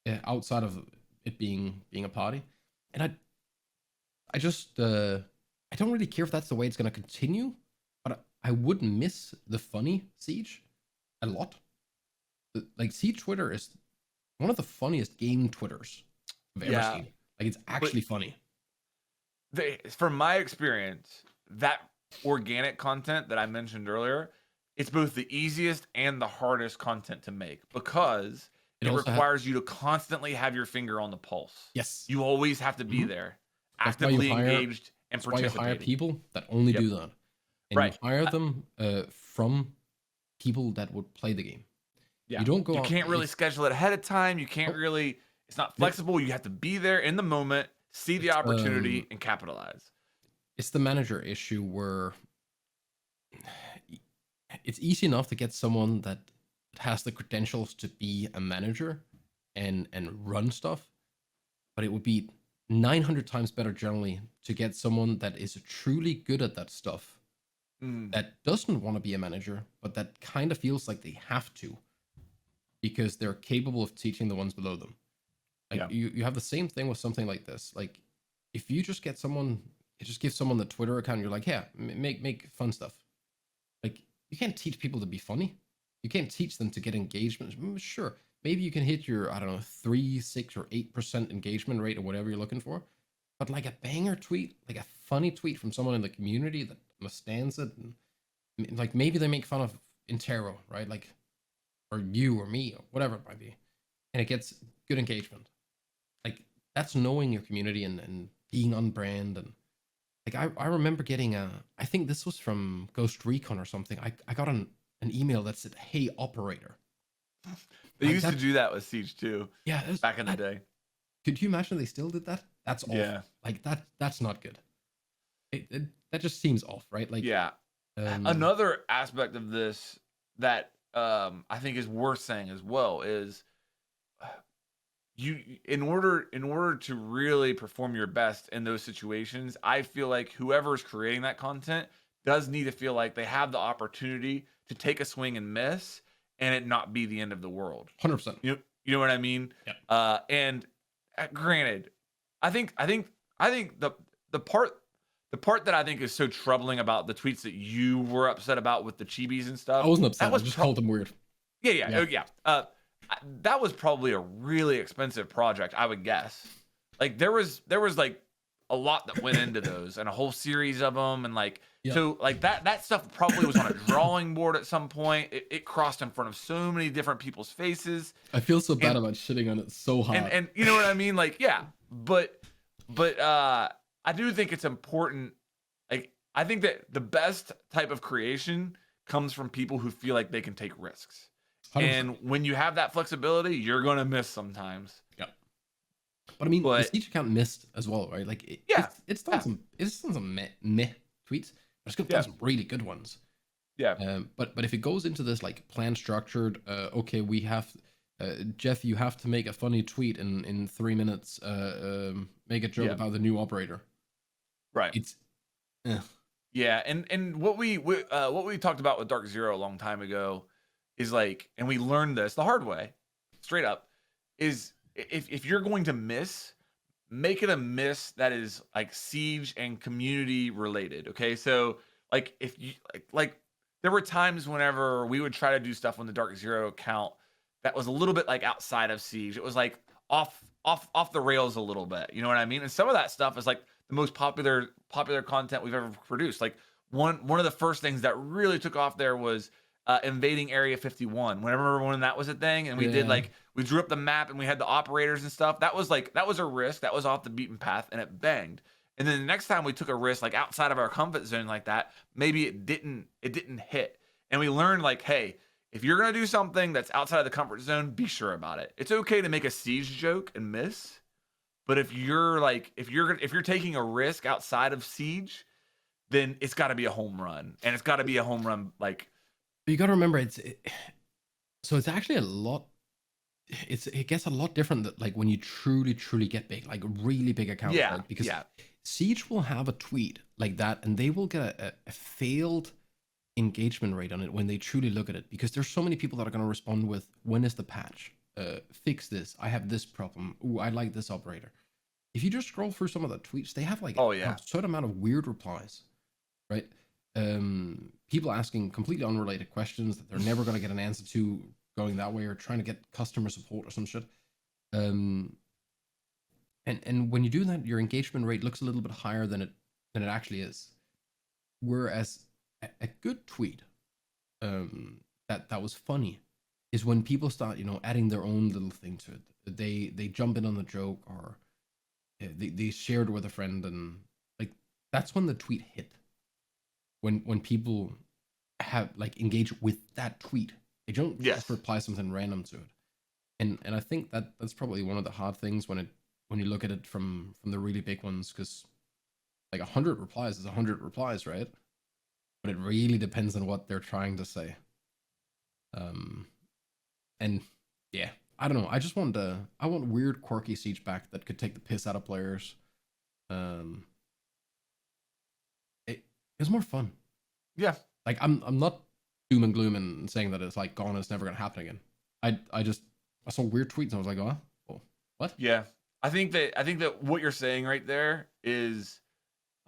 outside of it being a party. And I just I don't really care if that's the way it's gonna continue, but I would miss the funny Siege a lot. Like Siege Twitter is one of the funniest game Twitters I've ever Yeah. seen. Like it's actually funny. From my experience, that organic content that I mentioned earlier, it's both the easiest and the hardest content to make because It it also requires you to constantly have your finger on the pulse. Yes. You always have to be Mhm. there, That's why you actively hire engaged and that's why you hire participating. people that only Yep. do that. And Right. you hire them from people that would play the game. Yeah. You don't go You out can't really if schedule it ahead of time. You can't nope, really, it's not nope. flexible. You have to be there in the moment, see the It's opportunity, and capitalize. it's the manager issue where it's easy enough to get someone that has the credentials to be a manager and run stuff, but it would be 900 times better generally to get someone that is truly good at that stuff, Mm, that doesn't want to be a manager, but that kind of feels like they have to because they're capable of teaching the ones below them. Like yeah. you have the same thing with something like this. Like if you just get someone, you just give someone the Twitter account, you're like, yeah, make fun stuff. Like you can't teach people to be funny. You can't teach them to get engagement. Sure, maybe you can hit your, I don't know, 3, 6, or 8% engagement rate or whatever you're looking for. But like a banger tweet, like a funny tweet from someone in the community that understands it, and like maybe they make fun of Intero, right? Like, or you or me or whatever it might be, and it gets good engagement. Like that's knowing your community and being on brand. And like I remember getting I think this was from Ghost Recon or something. I got an email that said, "Hey operator." They Like used to that, do that with Siege too, yeah. back in the day. Could you imagine they still did that? That's awful. Yeah. Like that's not good. That just seems off, right? Like Yeah. um Another aspect of this that I think is worth saying as well is you in order to really perform your best in those situations, I feel like whoever's creating that content does need to feel like they have the opportunity to take a swing and miss and it not be the end of the world. 100%. You know what I mean? Yeah. And granted, I think the part that I think is so troubling about the tweets that you were upset about with the chibis and I stuff, wasn't that upset. I was just called them weird. yeah. Yeah. Oh, yeah. That was probably a really expensive project, I would guess. Like there was like a lot that went into those and a whole series of them, and like Yeah. so like that stuff probably was on a drawing board at some point. It crossed in front of so many different people's faces, I feel so bad and about shitting on it so hard. and you know what I mean? Like yeah, but I do think it's important. Like I think that the best type of creation comes from people who feel like they can take risks. 100%. And when you have that flexibility, you're gonna miss sometimes. Yeah. But I mean, the But Siege account missed as well, right? Like yeah, it's done some meh tweets, but it's done yeah, some really good ones. yeah, But if it goes into this like plan structured, okay, we have Jeff, you have to make a funny tweet in 3 minutes. Make a joke yeah. about the new operator. Right. It's Yeah, and what we talked about with Dark Zero a long time ago is like, and we learned this the hard way, straight up, is if you're going to miss, make it a miss that is like siege and community related. Okay, so like if you like there were times whenever we would try to do stuff on the Dark Zero account that was a little bit like outside of siege. It was like off the rails a little bit. You know what I mean? And some of that stuff is like the most popular content we've ever produced. Like one of the first things that really took off there was invading Area 51. Whenever when that was a thing, and we did like we drew up the map and we had the operators and stuff. That was a risk. That was off the beaten path, and it banged. And then the next time we took a risk like outside of our comfort zone like that, maybe it didn't hit. And we learned like, hey, if you're gonna do something that's outside of the comfort zone, be sure about it. It's okay to make a siege joke and miss, but if you're taking a risk outside of siege, then it's got to be a home run, and it's got to be a home run like. But you got to remember, so it's actually a lot. It gets a lot different that, like when you truly get big, like really big accounts, Yeah, right? Because yeah. Siege will have a tweet like that, and they will get a failed engagement rate on it when they truly look at it, because there's so many people that are going to respond with, when is the patch? Fix this. I have this problem. Ooh, I like this operator. If you just scroll through some of the tweets, they have like Oh, an yeah. absurd amount of weird replies, right? People asking completely unrelated questions that they're never going to get an answer to going that way, or trying to get customer support or some shit. And when you do that, your engagement rate looks a little bit higher than it actually is. Whereas a good tweet that was funny is when people start, adding their own little thing to it. They jump in on the joke, or they shared with a friend, and like that's when the tweet hit. When people have like engage with that tweet, they don't just reply something random to it. And I think that's probably one of the hard things when you look at it from the really big ones, because like 100 replies is 100 replies, right? But it really depends on what they're trying to say. And yeah, I don't know. I want weird, quirky Siege back that could take the piss out of players. It's more fun. Yeah. Like I'm not doom and gloom and saying that it's like gone, it's never gonna happen again. I saw weird tweets and I was like, oh, what? Yeah. I think that what you're saying right there is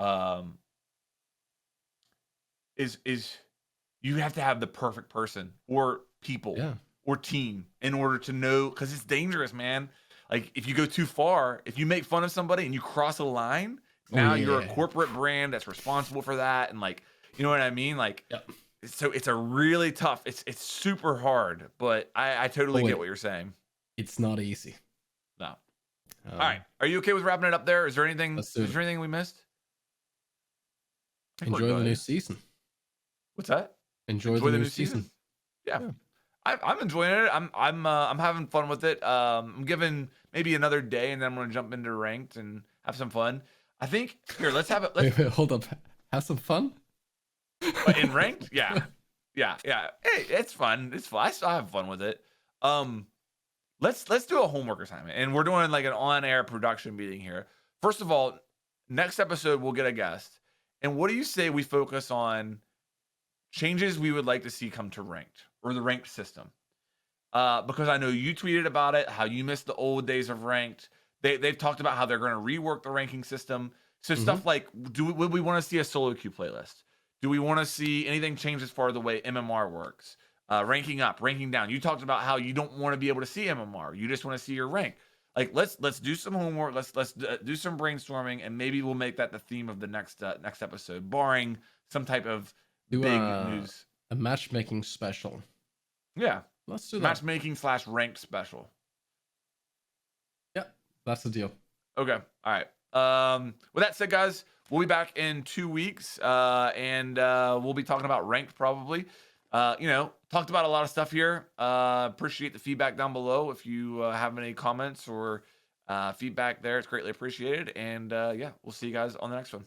you have to have the perfect person or people or team in order to know, because it's dangerous, man. Like if you go too far, if you make fun of somebody and you cross a line, now you're a corporate brand that's responsible for that, and like, you know what I mean? Like, so it's a really tough. It's super hard, but I totally get what you're saying. It's not easy. No. All right. Are you okay with wrapping it up there? Is there anything? Is there anything we missed? Enjoy the new season. What's that? Enjoy the new season. Yeah. I'm enjoying it. I'm having fun with it. I'm giving maybe another day, and then I'm gonna jump into ranked and have some fun. I think here. Let's have it. Wait, hold up. Have some fun. In ranked, yeah. Hey, it's fun. It's fun. I still have fun with it. Let's do a homework assignment, and we're doing like an on-air production meeting here. First of all, next episode we'll get a guest, and what do you say we focus on changes we would like to see come to ranked, or the ranked system? Because I know you tweeted about it, how you missed the old days of ranked. They've talked about how they're going to rework the ranking system. So stuff like, would we want to see a solo queue playlist? Do we want to see anything change as far as the way MMR works? Ranking up, ranking down. You talked about how you don't want to be able to see MMR. You just want to see your rank. Like, let's do some homework. Let's do some brainstorming, and maybe we'll make that the theme of the next episode, barring some type of big news. A matchmaking special. Yeah, let's do that. Matchmaking / ranked special. Yeah, that's the deal. Okay, all right. With that said, guys, we'll be back in 2 weeks, and we'll be talking about ranked probably. Talked about a lot of stuff here. Appreciate the feedback down below. If you have any comments or feedback there, it's greatly appreciated. And we'll see you guys on the next one.